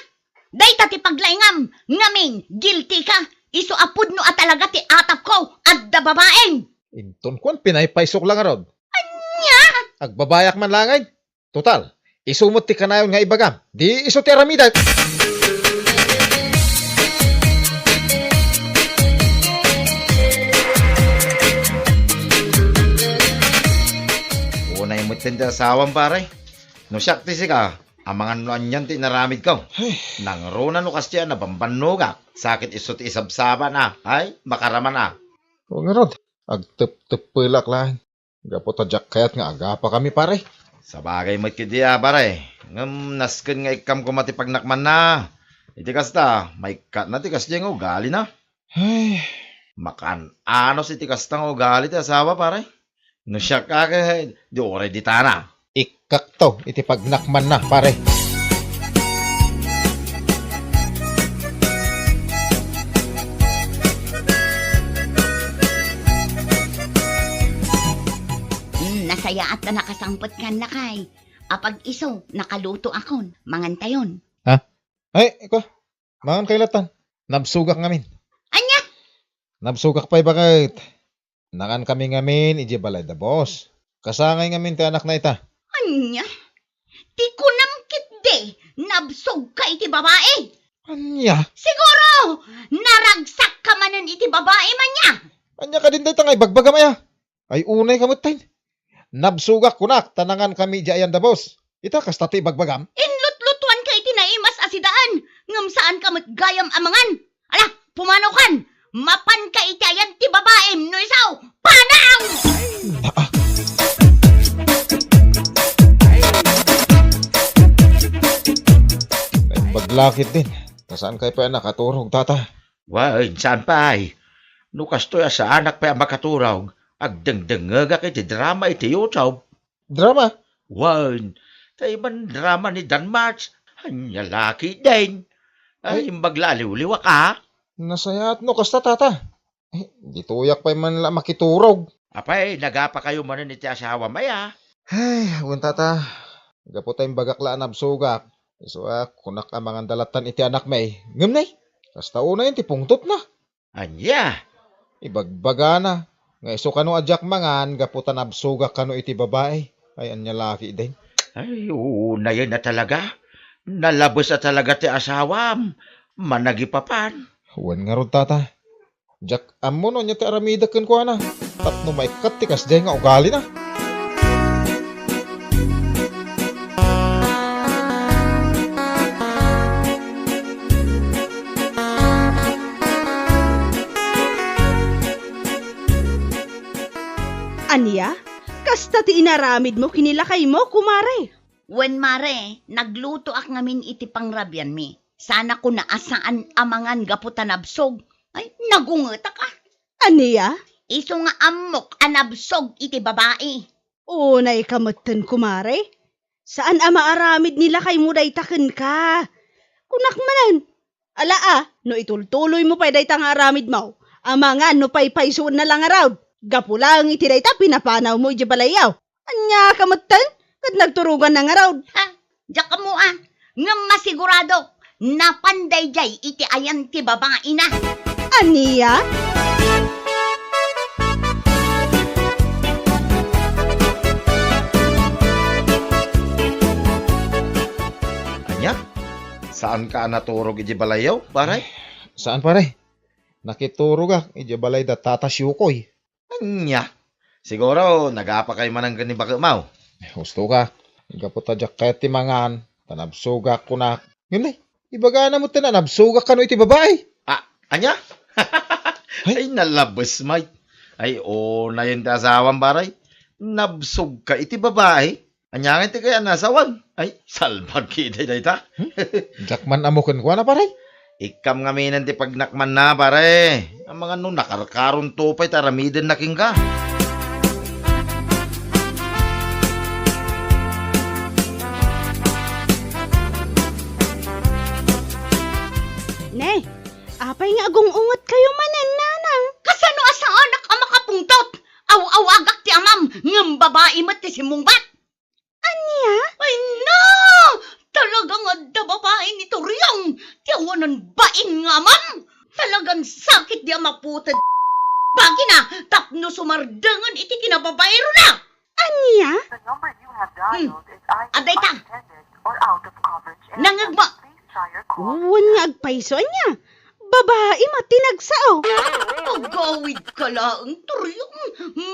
dayta ti paglaingam, ngamin, guilty ka, iso apud no at talaga ti atap ko, at da babaeng. Inton kuan pinaypaysok lang arod. Anya? Agbabayak man langay. Total, isumot ti kanayon nga ibagam. Di iso ti aramida. Unay mo tinda asawam pare. No siyak ti sika. Amangan no anyan ti naramid ka. Nang rona no kasya na bambanuga. Sakit iso ti isabsaba na. Ay, makarama na. O nga rod. Agtep-tepelak lang. Gapo tadyak kayat nga aga pa kami pare. Sa bagay mo't kidiya pare. Ngam nasken nga ikam kumati pagnakman na. Iti kasta, may kat na ti kasya nga ugali na. Ay, makan ano si ti kasta nga ugali ti asawa pare. No siya ka di oray di tana. Ikak to, iti pagnakman na pare. Nasaya at na nakasangpot kan lakay. Apag iso, nakaluto akon. Mangantayon. Ay, iko. Mangan kaylatan. Nabsugak ngamin. Anya? Nabsugak pa'y bakit? Nakan kami ngamin, iji balay da boss. Kasangay ngamin ti anak na ita. Anya? Ti kunam kitde. Nabsog ka iti babae. Anya? Siguro, naragsak ka manan iti babae man niya. Anya ka din day tangay bagbaga maya. Ay unay kamot tayo. Nabsugak kunak, tanangan kami jayan da boss. Ita kastati bagbagam. Inlut-lutuan ka iti naimas asidaan. Ngam saan ka gayam amangan. Ala, pumanaw kan. Mapan ka iti ayan ti babae. No isaw, panaw! Baglakit din. Nasaan kay pa nakaturog tata? Why, saan pa ay? Nukas to sa anak pa makaturog. Agdengdengega kay ti drama iti YouTube. Drama? Why, tayo man drama ni Dan March. Hanya laki din. Ay, maglaliw-liwa ka. Nasayat no kasta tata. Dituyak pa man la makiturog. Apay, nagapa kayo man iti asawa maya. Ay, awan tata. Gapo tayong bagakla nabsugak. So, kunak ang mga dalatan iti anak may. Ngam nay. Kasta una yun, ti pungtot na. Anya, Ibagbaga na. Nga iso kano adyak mangan, gaputan absugak kano iti babae. Ay, anya laki din. ay, na yan na talaga. Nalabos na talaga ti asawam. Managipapan. Huwan nga ron tata. Jack amo no niya ti aramida ken ko na. Tapno may katikas jay nga ugali na. Anya? Kasta ti inaramid mo kinilakay mo, kumare. Wen mare, nagluto ak ngamin iti pangrabyan mi. Sana ko naasaan amangan gaputan absog. Ay, nagungeta ka. Anya? Iso nga amok anabsog iti babae. Unay kamutan, kumare. Saan ama aramid nila kay mo daytaken ka? Kunak manan. Ala no itultuloy mo pa'y dayta nga aramid mo. Amangan no pa'y paysuon na lang araw. Gapulang iti dayta pinapanaw mo iti balayaw. Anya kamutan? Kat nagturugan na nga raw. Ha? Diyak ka mo Nga masigurado. Napanday jay iti ayan ti babae na. Aniya? Anya? Saan ka naturog iti balayaw, baray? Saan pare? Nakiturog ak, iti balay da tata syukoy. Anya, siguro nagapa kayo man ang ganibak mau. Gusto ka. Gapot adyak kayat ti mangan. Tanabsugak kunak. Ngam nay. Ibaga na mo tanabsugak kano iti babae. Anya? Ay, nalabos, may. Ay, na yun ti asawang baray. Nabsog ka iti babae. Anya nga iti kaya nasawan. Ay, salbag kita ita. Jakman amukin ko na pare. Ikam nga minan ti pagnakman na, pare. Ang mga nung nakarkaron tupay, taramidin na king ka. Ne, apay nga agong-ungot kayo manan, nanang. Kasano asa anak ang makapungtot? Aw-awagak ti amam. Ngam babae mat ti simungbat. Anya? Ay na! Talagang adda babae ni Turyong. Tiyawanan bain nga amam. Talagang sakit di amaputad. Bagi na, tapno sumardangan iti kinababayro na. Aniya? Aday ta. Nangagma. Uwan nga agpaiso niya. Babae matinagsao. Pagawid ka lang, turyong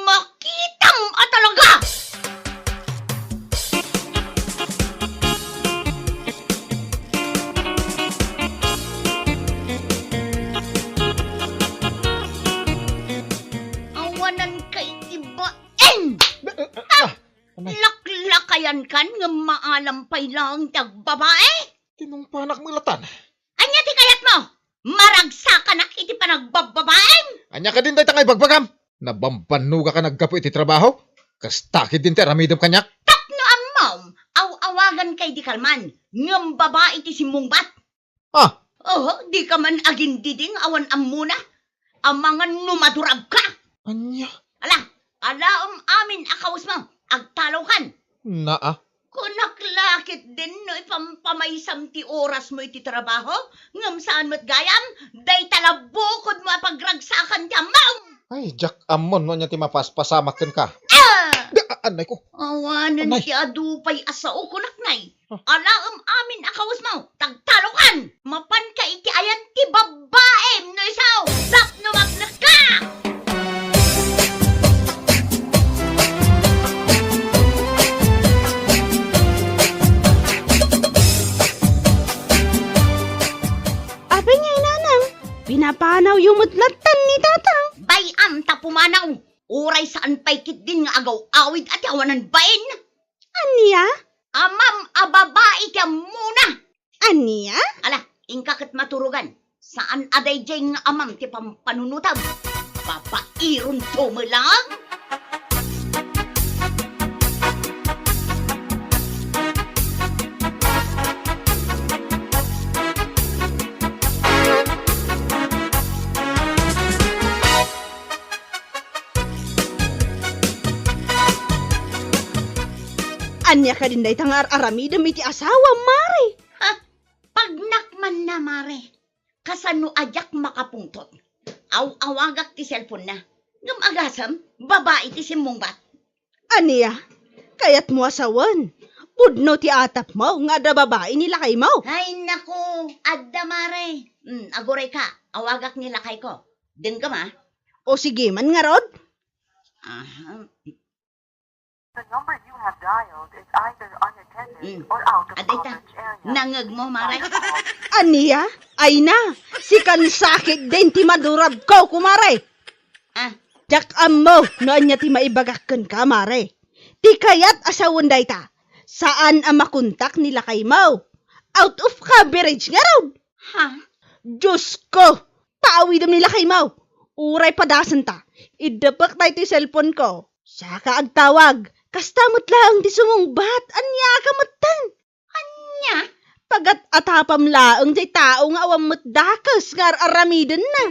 makitang atalaga. Awanan kay ibaen. Laklakayan kan nga maalampay lang tag babae. Tinungpanak mo latan. Anya ti kayat mo? Maragsakan na iti panagbababaen. Anya ka din day tangay bagbagam. Nabambanuga ka naggapo iti trabaho. Kastakid din ti aramidom kanyak. Tapno amom, awagan kay di kalman. Ngam babae ti simungbat. Ah, Oh, di ka man agin diding awan amuna. Amangan numadurab ka. anya. Ala amin akawas mo. Agtalaw kan. Naa. Kunaklakit din no ipampamaysam ti oras mo iti trabaho. Ngam saan mo't gayam, day talabukod mo pagragsakan ti amaw. Ay, Jack Amon mo niya ti mapaspasamakin ka. Anay ko. Awanan Anay. ti adupay asao kunaknay. Ala amin akawas mo. Tagtalokan. Mapan ka iti ayan ti babaem no isaw. Tap no magnak ka. Abe niya inanang. Pinapanaw yung mutlatan ni tatang. Bayam tapumanaw. Uray saan paikit din nga agaw awid at awanan bain. Aniya? Amam ababae ka muna. Aniya? Ala, ingkakit maturugan. Saan aday jay nga amam ti pampanunutab? Papairon to mo lang? Anya ka din day tangar aramidam iti asawa, Mare. Pagnakman na mare. Kasano ajak makapungtot. Awagak ti cellphone na. Ngam agasam, babae ti simbongbat. Aniya? Kayat mo asawan. Pudno ti atap mo nga da babae nila kay mo. Ay naku, adda mare. Aguray ka, awagak nila kay ko. Din ka ma? O sige man nga rod. Aha. The number you have dialed is either unattended Mm. or out of Aday ta, coverage area. nangag mo mare. Aniya? Ay na, si kansakit din ti madurab ko, kumare. Ah, Jak mo, no anya ti maibagakan ka, Mare. Ti kayat asawan day ta. Saan ang makontak nila kay mo? Out of coverage nga raw. ha? Diyos ko, paawidam nila kay mo. Uray padasan ta. Idapak tayo ti cellphone ko. Saka agtawag. Kastamot lang ti sumungbat. Anya ka matan. Anya? Pagat atapam laang jay tao nga awam matdakas nga aramidan na.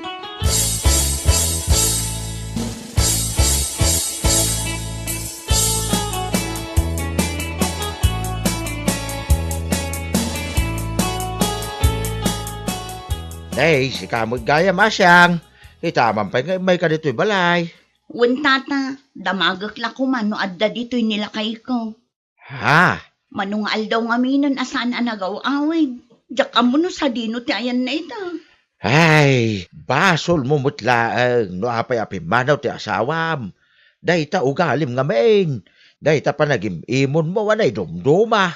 Day, si kamot gaya masyang. Itaman pa nga may ka dito'y balay. Wintata, damagak la ko man no adda dito'y nila kay ko. Ha? Manungal daw nga minon asan anagaw awid. Diyak mo no sa dino ti ayan na ita. Ay, basol mo mutlaang. No apay-apay manaw ti asawam. Day ta ugalim nga main. Day ta panagim imon mo wanay dumduma.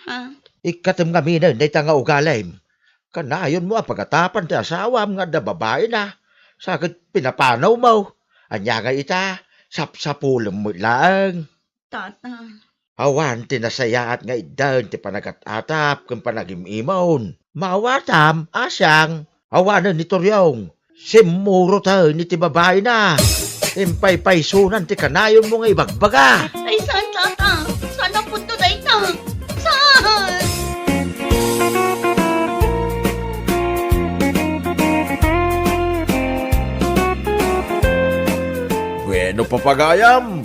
Ha? Ikatim nga minan, day ta nga ugalim. Kanayon mo ang pagkatapan ti asawam nga da babae na. Sakit pinapanaw mo. Anya nga ita, sapsapulam mo lang. Tata. Awan tinasayaat nga idan ti panagat-atap kung panagim-imon. Mawatam, asyang. Awanan ni Toryong. Simuro ta ni ti babae na. Impay-paysunan ti kanayon mo nga ibagbaga. Ay, saan tata? Saan ang punto na ita? Saan? Bueno papagayam,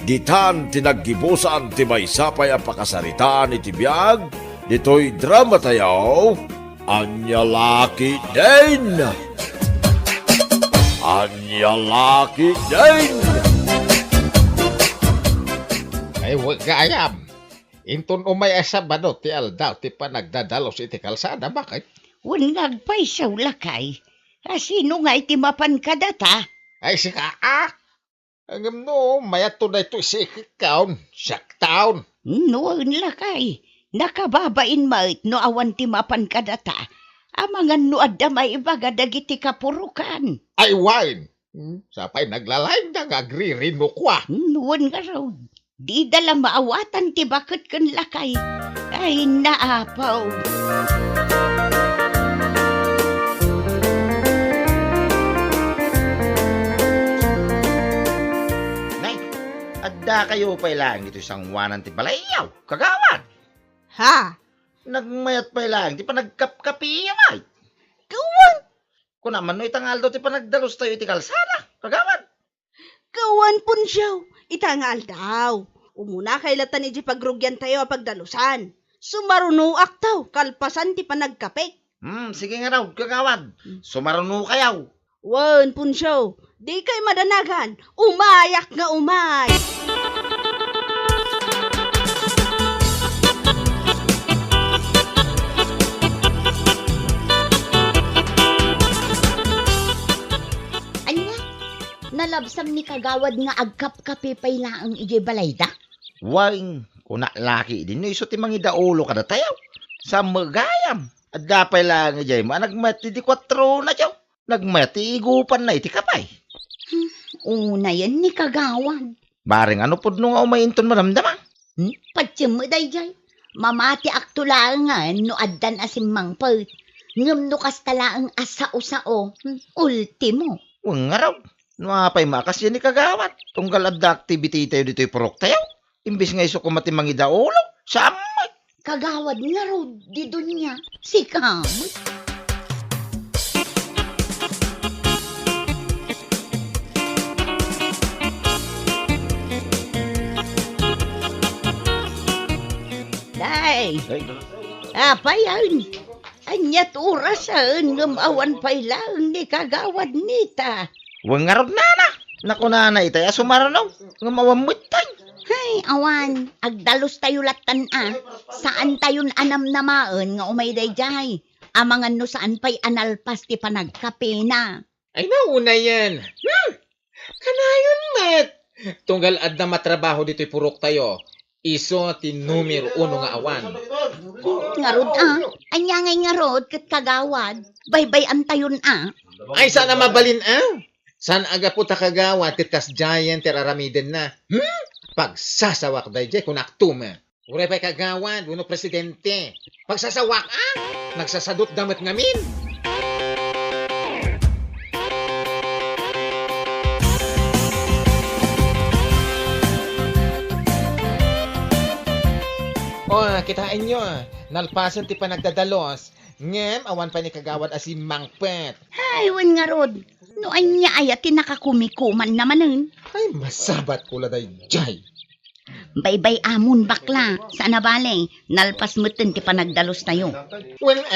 ditan tinaggibusan ti may sapay ang pakasaritaan iti biyag, dito'y drama tayo, anya laki din. Anya laki din! Ay, wag kaayam. Inton umay Sabado ti aldaw ti pa nagdadalos iti kalsada. Bakit? Wan nagpaisaw lakay. Sino nga iti mapan kadata? Ay, si Kaa. Ang no, mayat to na ito si Kikaon. Saktaon. Noon lakay. Nakababain mait no awan ti mapan kadata. Amangan no adda may ibaga dagiti kapurukan. Ay, wine. Sapay naglalaing na agririn mo kwa. Noon nga raw. Di dala maawatan ti bakit kan lakay. Ay naapaw. Nay, adda kayo pa ilang ito isang wanan ti balayaw. Kagawad. Ha? Nagmayat pa ilang, di pa nagkapkapi ay. Kawan! Kung naman no itangal do, ti pa nagdalos tayo iti kalsada. Kagawad. Kawan pun siya. Itangal daw. Umuna kailatan iji pagrugyan tayo pagdalusan. Sumarunuak taw, kalpasan ti panagkapik. Sige nga raw, kagawad. Sumaruno kayaw. Wan pun siya. Di kay madanagan. Umayak nga umay. Anya? Nalabsam ni kagawad nga agkap-kape pailaang ije balayda. Waing, kuna laki din no, iso ti mangida ulo kada tayaw. Sa magayam. Adda pa ilang ijay mo, nagmati di 4 na tiyaw. Nagmati igupan na iti kapay. Una yan ni kagawad. Baring ano po nung umainton maramdaman. Patsyo mo dayjay. Mamati aktulangan no addan asim mangpert. Ngam no kastalaang asao-sao. Ultimo. Wang nga raw. Nuapay makas yan ni kagawat. Tunggal adda activity tayo dito'y purok tayaw. Imbis nga iso kumati mangida ulo. Samay. Kagawad nga raw di dunya. Si kamot. Day, apa yan? Anyat orasan ngam awan pailang ni kagawad nita. Wang nga raw nana. Naku nana itaya sumaranaw. Nga mawamutay. Hay, awan, agdalos tayo latan Saan tayon anam namaan nga umay dayjay? Amangan no saan pa'y analpas ti panagkape na. Ay nauna yan. Kanayon met. Tunggal ad na matrabaho dito'y purok tayo. Iso ti numero 1 nga awan. Ngarod anyangay ngarod kat kagawad. Baybay tayon Ay sana mabalin San aga po ta kagawad tit kas giant teraramiden na. Pagsasawak dayjay kung aktume. Uray pa'y kagawad, uno presidente. Pagsasawak nagsasadot damat ngamin. Kitain nyo. Nalpasan ti pa nagdadalos. Ngem, awan pa ni kagawad asim mangpet. Hay, wan ngarod. No anya ayat ti nakakumikuman namanen. Ay, masabat kula dayjay. Baybay amon bakla. Saan na bale? Nalpas mutin ti panagdalos tayo. Well,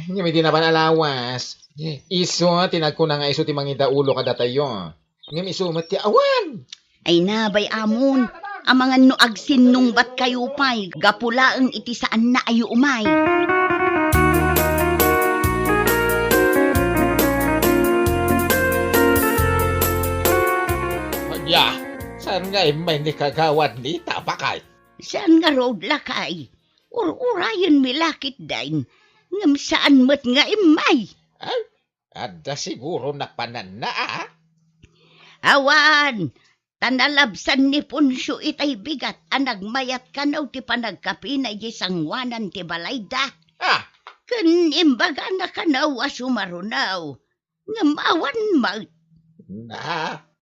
hindi may di naman alawas. Iso, tinagko na nga iso ti mangida ulo kada tayo. Ngem iso ti awan. Ay nabay amon. Amangan no agsin nung bat kayo pa'y. Gapulaang iti saan na ayo umay. Ya, saan nga may ni kagawad ni tapakay? Saan nga road lakay? Urayan milakit dain. Ngam saan mat nga imay. Ay, ada siguro na panan na Awan, tanalabsan ni Punsyo itay bigat. Nagmayat ka na ti panagkapi na isangwanan ti balayda. Kan imbaga na kanaw asumarunaw. Ngam awan mag.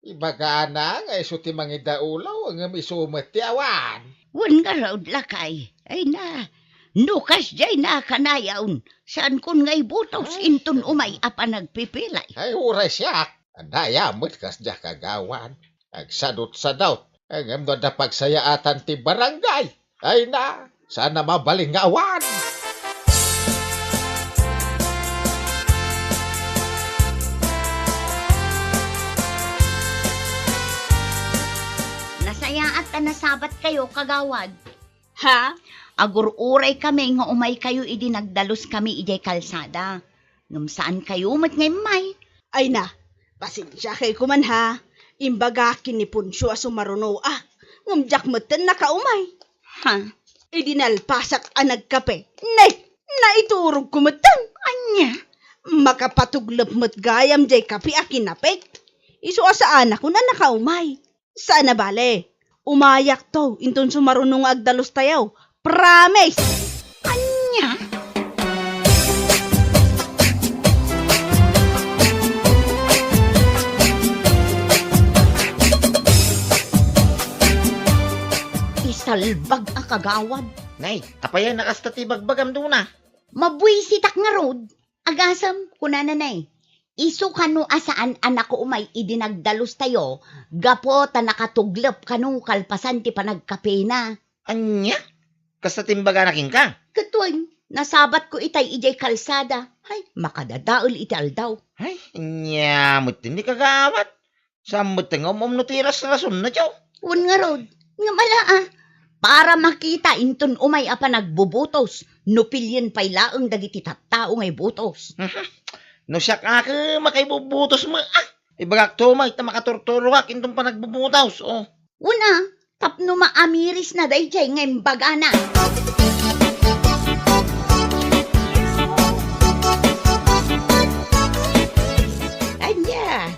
Ibaga na nga iso ti mangida ulaw ang isumat ti awan. Wan nga raw lakay. Ay na, nukas jay na kanayawn. Saan kun ngay butos inton umay apa nagpipilay. Ay uray siya. Andayamot kas diya kagawan. Agsadot sa daw. Ang amdo na pagsayaatan ti barangay. Ay na, sana mabaling nga awan. ta nasabat kayo kagawad. Ha? Agur-uray kami nga umay kayo idi nagdalos kami ijay kalsada. Ngam saan kayo mat ngay may? Ay na, pasensya kay kuman ha. Imbaga kinipunsyo aso maruno Ngumjak matan nakaumay. Ha? Idinalpasak ang nagkape. Nay, naiturog kumatan. Anya? Makapatuglap mo't gayam jay kape akinapit. Iso asaan ako na nakaumay. Saan na bale? Umayak to, inton sumarunong agdalos tayaw. Promise! Anya? Isalbag ang kagawad. Nay, apayan nakastati bagbagam doon na. Mabuisitak nga rod. Agasam, kunananay. Iso kanu asaan anak ko umay idinagdalos tayo, gapo ta nakatuglap kanu kalpasan ti panagkape na. Anya? Kasta timbaga naking ka? Katuan, nasabat ko itay ijay kalsada. Ay, makadadaol iti aldaw. Ay, anya, mutin ni kagawat. Samot nga umumnutiras rason na tiyaw. Un nga rod, nga mala para makita inton umay apa nagbubutos, nupilyan pay laeng dagiti tattao ngay butos. No siya ka makaibubutos mo. Ibagak to may makaturturuak intong pa nagbubutos. Oh. Una, tapno maamiris na dayjay ngay bagana. Anya,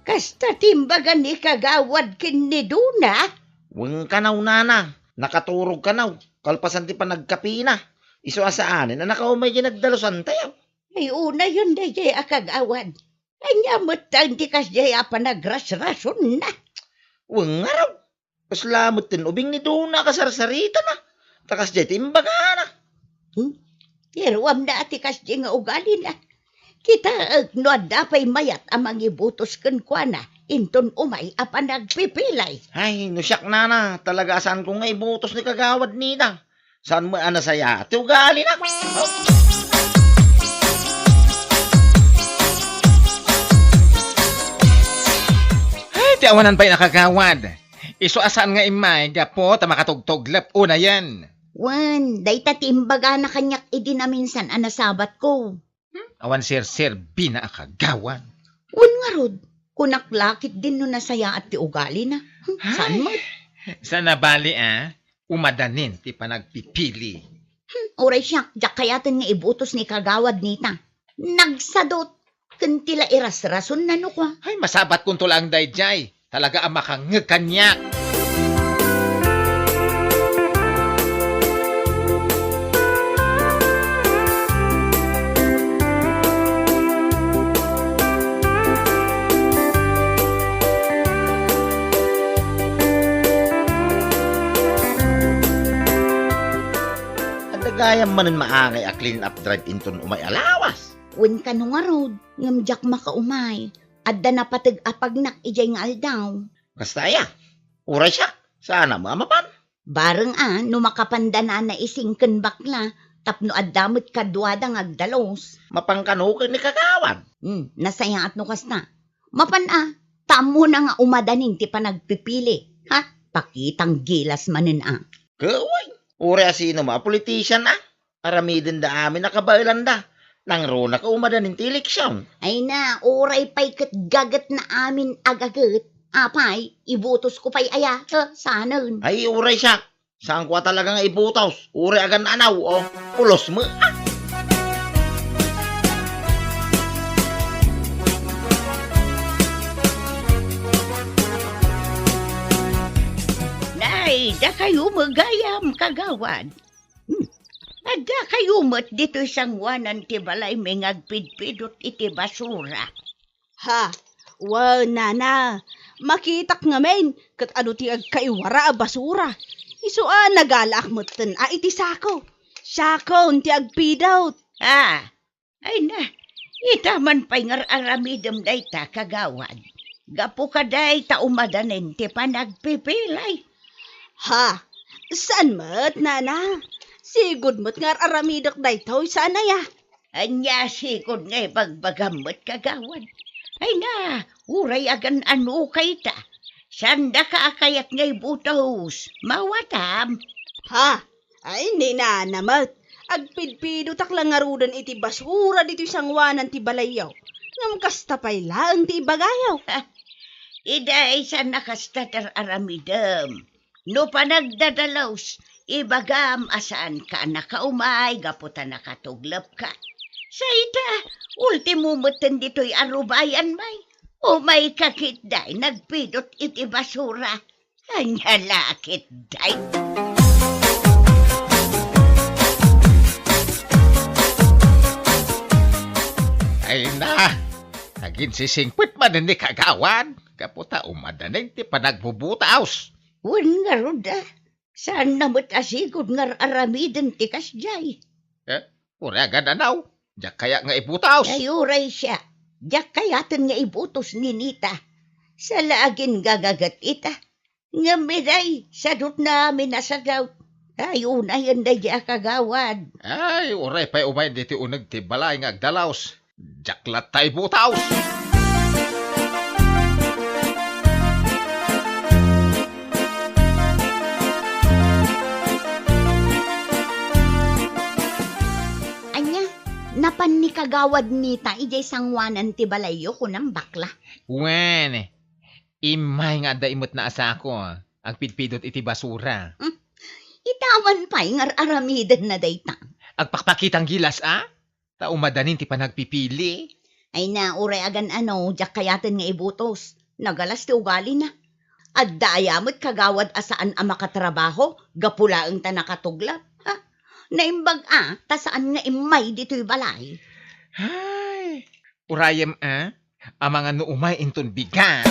kasta timbagan ni kagawad kin ni Duna. Weng kanaw nana. Nakaturog kanaw. Kalpasan ti pa nagkapi na. Iso asaanin na nakaumay yung nagdalosan tayo. Ay una yun dayjay akagawad. Anya matang di kas jay apa nagras-rason na. Weng nga raw. Paslamot tin ubing ni Duna kasarsarita na. Takas jay timbaga na. Tiruam na ati kas jay nga ugali na. Kita no dapay mayat amang ibutos ken kuana. Inton umay apa nagpipilay. Ay, nusyak nana. Talaga saan ko nga ibutos ni kagawad nita. Saan mo anasaya? Ati ugali na. Oh. Ti awanan pa'y nakagawad. Iso asaan nga imay, gapo ta makatugtoglap una yan. Wan, day tatimbaga na kanyak idinaminsan anasabat ko. Awan sir bina akagawad. Wan nga rod, kunaklakit din no nasaya at ti ugali na. Saan mo? Sana bali umadanin ti panagpipili. Oray siya, jak kayatin nga ibutos ni kagawad nita. Nagsadot, kantila iras-rason na no kwa. Ay, masabat kung tulang dayjay. Talaga ang makangekanya. Gayam manan maangay a clean up drive inton umay alawas. Wen ka no nga rod, ngamjak makaumay. Adda na patag apagnak ijay nga aldaw. Basta ya, uray siya. Sana maamapan. Bareng no makapandana na isingken bakla, tapno addamot kadwada nga agdalos. Mapangkanukin ni kagawad. Nasaya at no kasta. Mapan tamo na nga umadanin ti panagpipili. Ha? Pakitang gilas manin Kaway. Uri asino politician aramidin da amin nakabailan da. Nang rona ka umadanin ti eleksyon. Ay na, oray pa'y gagat na amin agagat. Apay, ibutos ko pa'y aya. Sanan. Ay, uray siya. Saan ko talaga nga ibutos? Uri agan anaw, pulos mo. Nay, da kayo magayam kagawad. Ada kayo mat dito isang wanan ti balay may ngagpidpidot iti basura. Ha? Wow, nana. Makitak nga men, kat ano ti agkaiwara a basura. Iso nagalak mo tan iti sako. Sako, ti agpidaw. Ay na, itaman pa'y aramidam day ta kagawad. Gapo ka day ta umadanin ti panagpipilay. Ha? Saan mat, nana? Sigod mo't nga aramidak day to'y sana ya. Anya sigod nga bagbagamot kagawad. Ay na, uray agan ano kay ta. Sanda ka akayat ngay butos. Mawatam. Ha? Ay, hindi na namat. Agpidpido taklang ngarudan iti basura dito sangwanan ti balayaw. Ngam kasta pay laang ti ibagayaw. Ida ay sa nakastatar aramidam. No panagdadalaws, ibagam asaan ka nakaumay, gaputa nakatuglap ka. Sa ita, ultimo mutan dito'y arubayan may. O may kakitday, nagpidot iti basura. Anya lakitday. Ay na, agin sisingpit man ni kagawan. Kaputa umadanig ti panagbubutaos. Wan nga roda. Saan namot asigod nga aramiden ti kasjay? Uragan anaw. Diyak kaya nga ibutaos. Ayuray siya. Diyak kayatin nga ibutos ni Nita. Sa laagin gagagat ita. Nga miray, sadot namin nasagaw. Ayun na yan na diyak kagawad. Ay, uray pa'y umay diti unag ti balay nga agdalaos. Jaklat tayo butaos. Anya, napan ni kagawad Nita ijay sangwanan ti balayo ko ng bakla. Wen, imay nga da imot na asa ko. Ang pidpidot iti basura. Itaman pa'y nga aramiden na dayta. Agpakpakitang gilas, Taumadanin ti panagpipili. Ay na, uray agan diyak kayatin nga ibutos. Nagalas ti ugali na. At dayamot kagawad asaan ang makatrabaho, gapulaang ta nakatuglap. Ha? Naimbag tasaan nga imay dito'y balay. Ay, urayem ang mga nuumay inton bigan.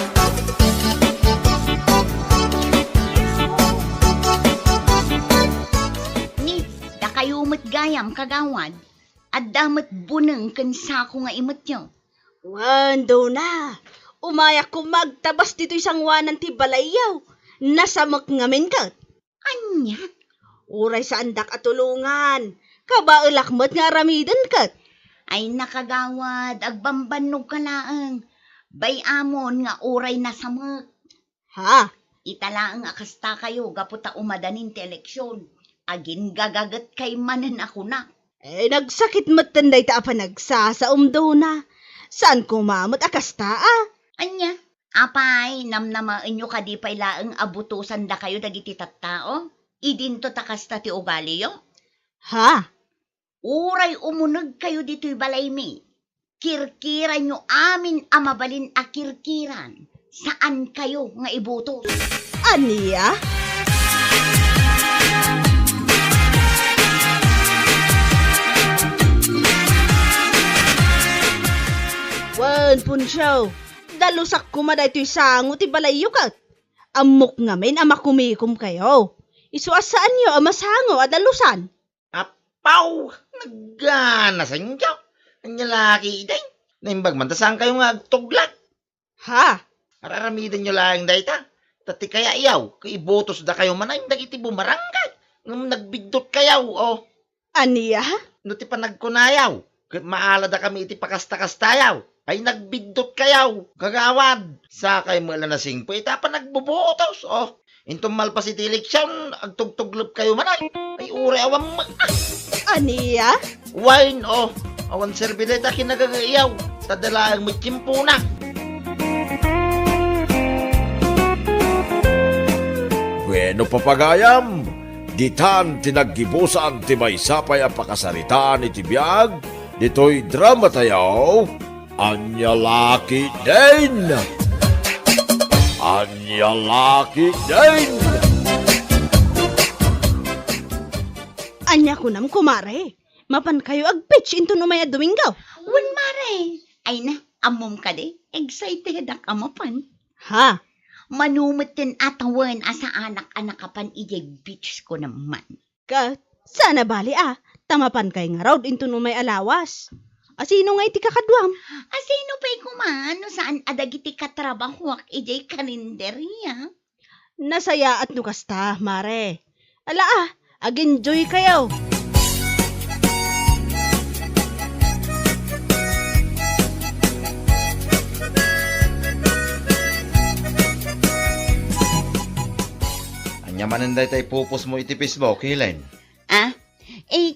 Ni, da kayo gayam kagawad. At damat bunang kansako nga imot nyo. Wando na. Umayak ko magtabas dito sangwanan ti balayaw. Nasamak ngamin ka. Anya? Uray sa andak at tulungan. Kabailakmat nga aramiden ka. Ay nakagawad, agbambanog ka laang. Bayamon nga uray na samak. Ha? Italaang akasta kayo, gaputa umadanin ti eleksyon. Agin gagagat kay manan ako na. Nagsakit matanday ta pa nagsasaum daw na. Saan kumamot akasta Anya? Apay, namnamaan nyo kadipay laang abutusan da kayo dagiti tattao? Idinto takasta ti ugali yo? Ha? Uray umunag kayo dito'y balay mi. Kirkiran nyo amin amabalin a kirkiran. Saan kayo nga ibutos? Aniya? Wan punsyaw, dalusak kumaday to'y sango ti balayo kat. Amok ngamin amakumikom kayo. Isuasaan nyo amasango at dalusan. Apaw! Nagana sa inyo. Ang laki day. Naimbag man, tasang kayo nga agtuglak. Ha? Araramidin nyo lang dayta. Tati kaya iyaw, kaibotos da kayo manay, dagiti bumarangkat. Ngam nagbigdot kayaw, Aniya? No ti pa nagkunayaw. Maala da kami iti pakasta-kastayaw. Ay nagbigdot kayaw, kagawad. Sakay mo na singpo, ita pa nagbubutos, Intong malpas iti eleksyon, agtugtuglop kayo manay. Ay ure awang Aniya? wine, awan serbileta kinagagayaw. Tadala ang may kimpo na. Bueno papagayam, ditan tinaggibusan ti may sapay ang pakasaritaan iti biyag, dito'y drama tayo, Anya Laki din! Anya Laki din! Anya ko nam kumare. Mapan kayo agpitch into no maya Domingo. Wan mare. Ay na, amom ka di. Excited ak amapan. Ha? Manumitin atawan asa anak-anak kapan ijay beach ko naman. Kat, sana bali tamapan kay nga raw into no may alawas. Asino nga iti kakadwam? Asino pa'y kumano saan adagiti katrabaho ak ijay karinderya? Nasaya at nukasta, mare. Ala ag-enjoy kayo. manan day tay pupos mo iti Facebook, Helen. Ah,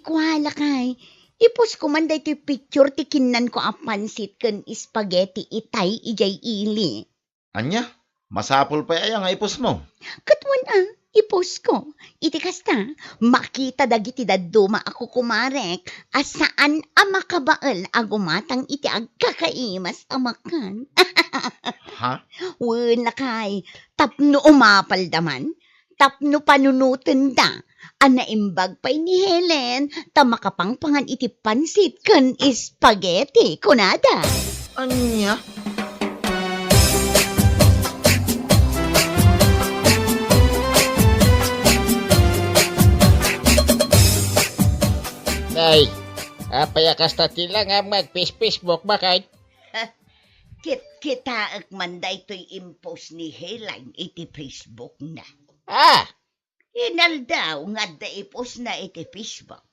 kuhala kay. Ipos ko man day picture ti kinan ko ang pansit ken spaghetti itay ijay ili. Anya, masapol pa ay nga ipos mo. Katwan ipos ko. Iti kasta, makita dagiti dadduma ako kumarek, asaan amakabael agumatang iti agkakaimas amakan. Ha? Wala kay, tapno umapal daman, tapno panunutin da. Anaimbag pa'y ni Helen, tamakapangpangan iti pansit kan spaghetti, kunada. Anya? Ay, apay akasta tila nga mag-Facebook ba kay? Kita manday to'y impose ni Helen iti Facebook na. Ah, Hinal daw nga da ipos na iti Facebook.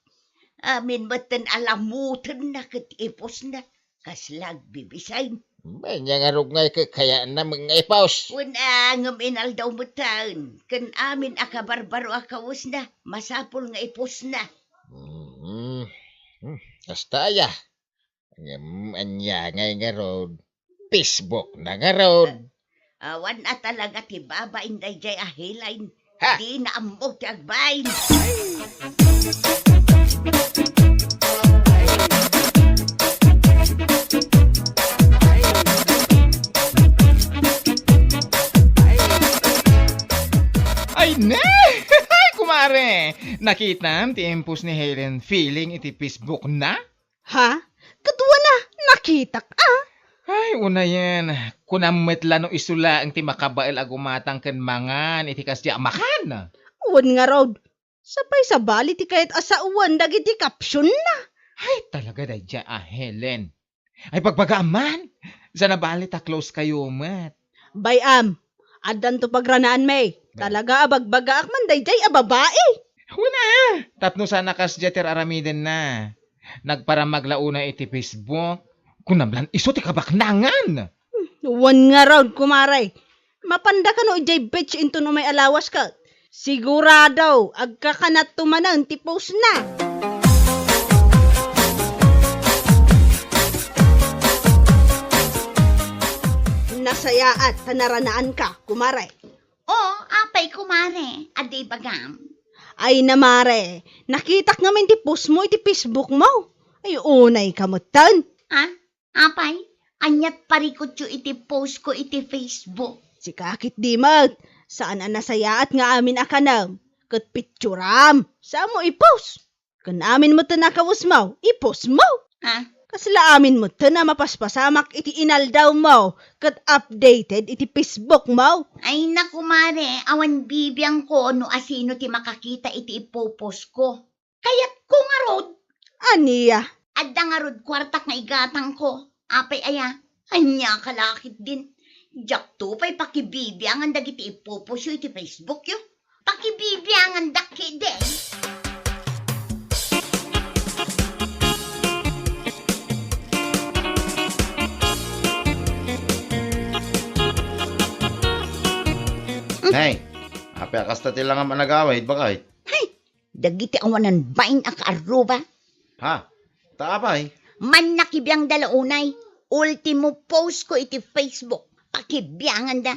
Amin matan alamutan na kat ipos na. Kaslag bibisayn. Manya nga rugngay kaya na mga ipaus. Wala ngam inal daw mutan. Kan amin akabarbaro akawas na. Masapol nga ipos na. Kasta ya. Anya nga road. Facebook na nga road. Awan na talaga ti baba inday jay ahilain. Ha? Di na ambog ti agbayin. Ay na! Ay, kumare! Nakita ti impus ni Helen feeling iti Facebook na? Ha? Kadwa na, nakitak Ay, una yan. Kunamit lang no isula ang ti makabael agumatang ken mangan iti kasya makan. Uwan nga road. Sapay sa bali ti kahit asauan dagiti caption na. Ay, talaga dadya Helen. Ay, pagpagaman. Sa nabali ta close kayo, mat. Bayam, adan to pagranaan may. Talaga abagbagaak man dayjay ababae. Una! Tapno sana kasya ter aramiden na. Nagparamaglauna iti Facebook. Kunamlan iso ti kabaknangan. Uwan nga road kumaray. Mapanda ka no ijay bitch into no may alawas ka. Sigurado, agkakanat tumanan ti post na. Nasaya at tanaranaan ka, kumaray. Apay kumare. Aday bagam. Ay namare, nakitak ngamin ti post mo iti Facebook mo. Ay unay kamutan. Apay, anyat parikot yu iti post ko iti Facebook. Si kakit di mag, saan ang nasayaat nga amin akanam. Kat picturam, saan mo i-post? Kan amin mo tanakawas mo, i-post mo. Kasla amin mo na mapaspasamak iti inaldaw mo, kat updated iti Facebook mo. Ay naku mare, awan bibiyang ko no asino ti makakita iti ipopost ko. Kayat ko nga rod. Aniya, Adda nga rod kwartak nga igatang ko. Apay aya, anya kalakit din. Jak to pa'y pakibibiyangan dagiti ipopost yu iti Facebook yu. Pakibibiyangan daki din. Hey, api akasta tila nga managawid bakay. Dagiti awanan bain akaaruba. Ha? Taapay. Man nakibiyang dalaunay. Ultimo post ko iti Facebook. Pakibiyangan da.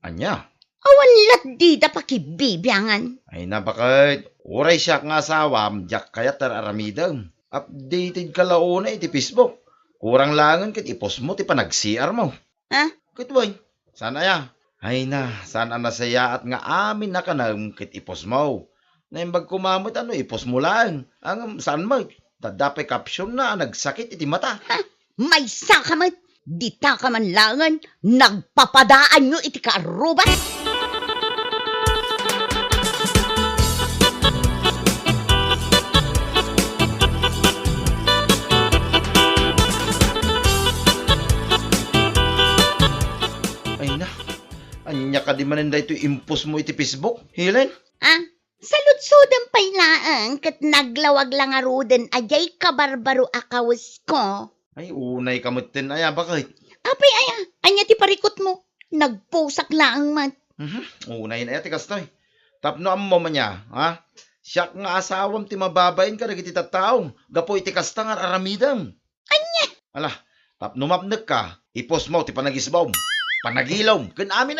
Anya? Awan lat da pakibibiyangan. Ay napakay. Uray siya nga asawam, jak kaya tararamidang. Updated ka launa iti Facebook. Kurang langan kit ipos mo ti panag-CR mo. Ha? Kitway. Sana ya. Ay na, sana nasaya at nga amin na ka na kit ipos mo. Naimbag kumamot ipos mo lang. Ang saan mo? Dadapay caption na nagsakit iti mata. May sakamat. Dita ka man langan. Nagpapadaan nyo iti kaaruba. Ay na, anya ka di maninday ito impos mo iti Facebook, Helen? Salud-sudan pa'y laang kat naglawag lang aruden ajay kabarbaro akawas ko. Ay, unay kamutin aya, bakit? Apay aya, anya ti parikot mo. Nagposak laang man. Unay na iti kastoy. Tapno mo man niya, ha? Siyak nga asawam ti mababayin ka nagiti tattaong. Gapo iti kastangar aramidam. Anya? Ala, tapno mapnek ka. Ipos mo ti panagisbaw. Panagilaw. Kan amin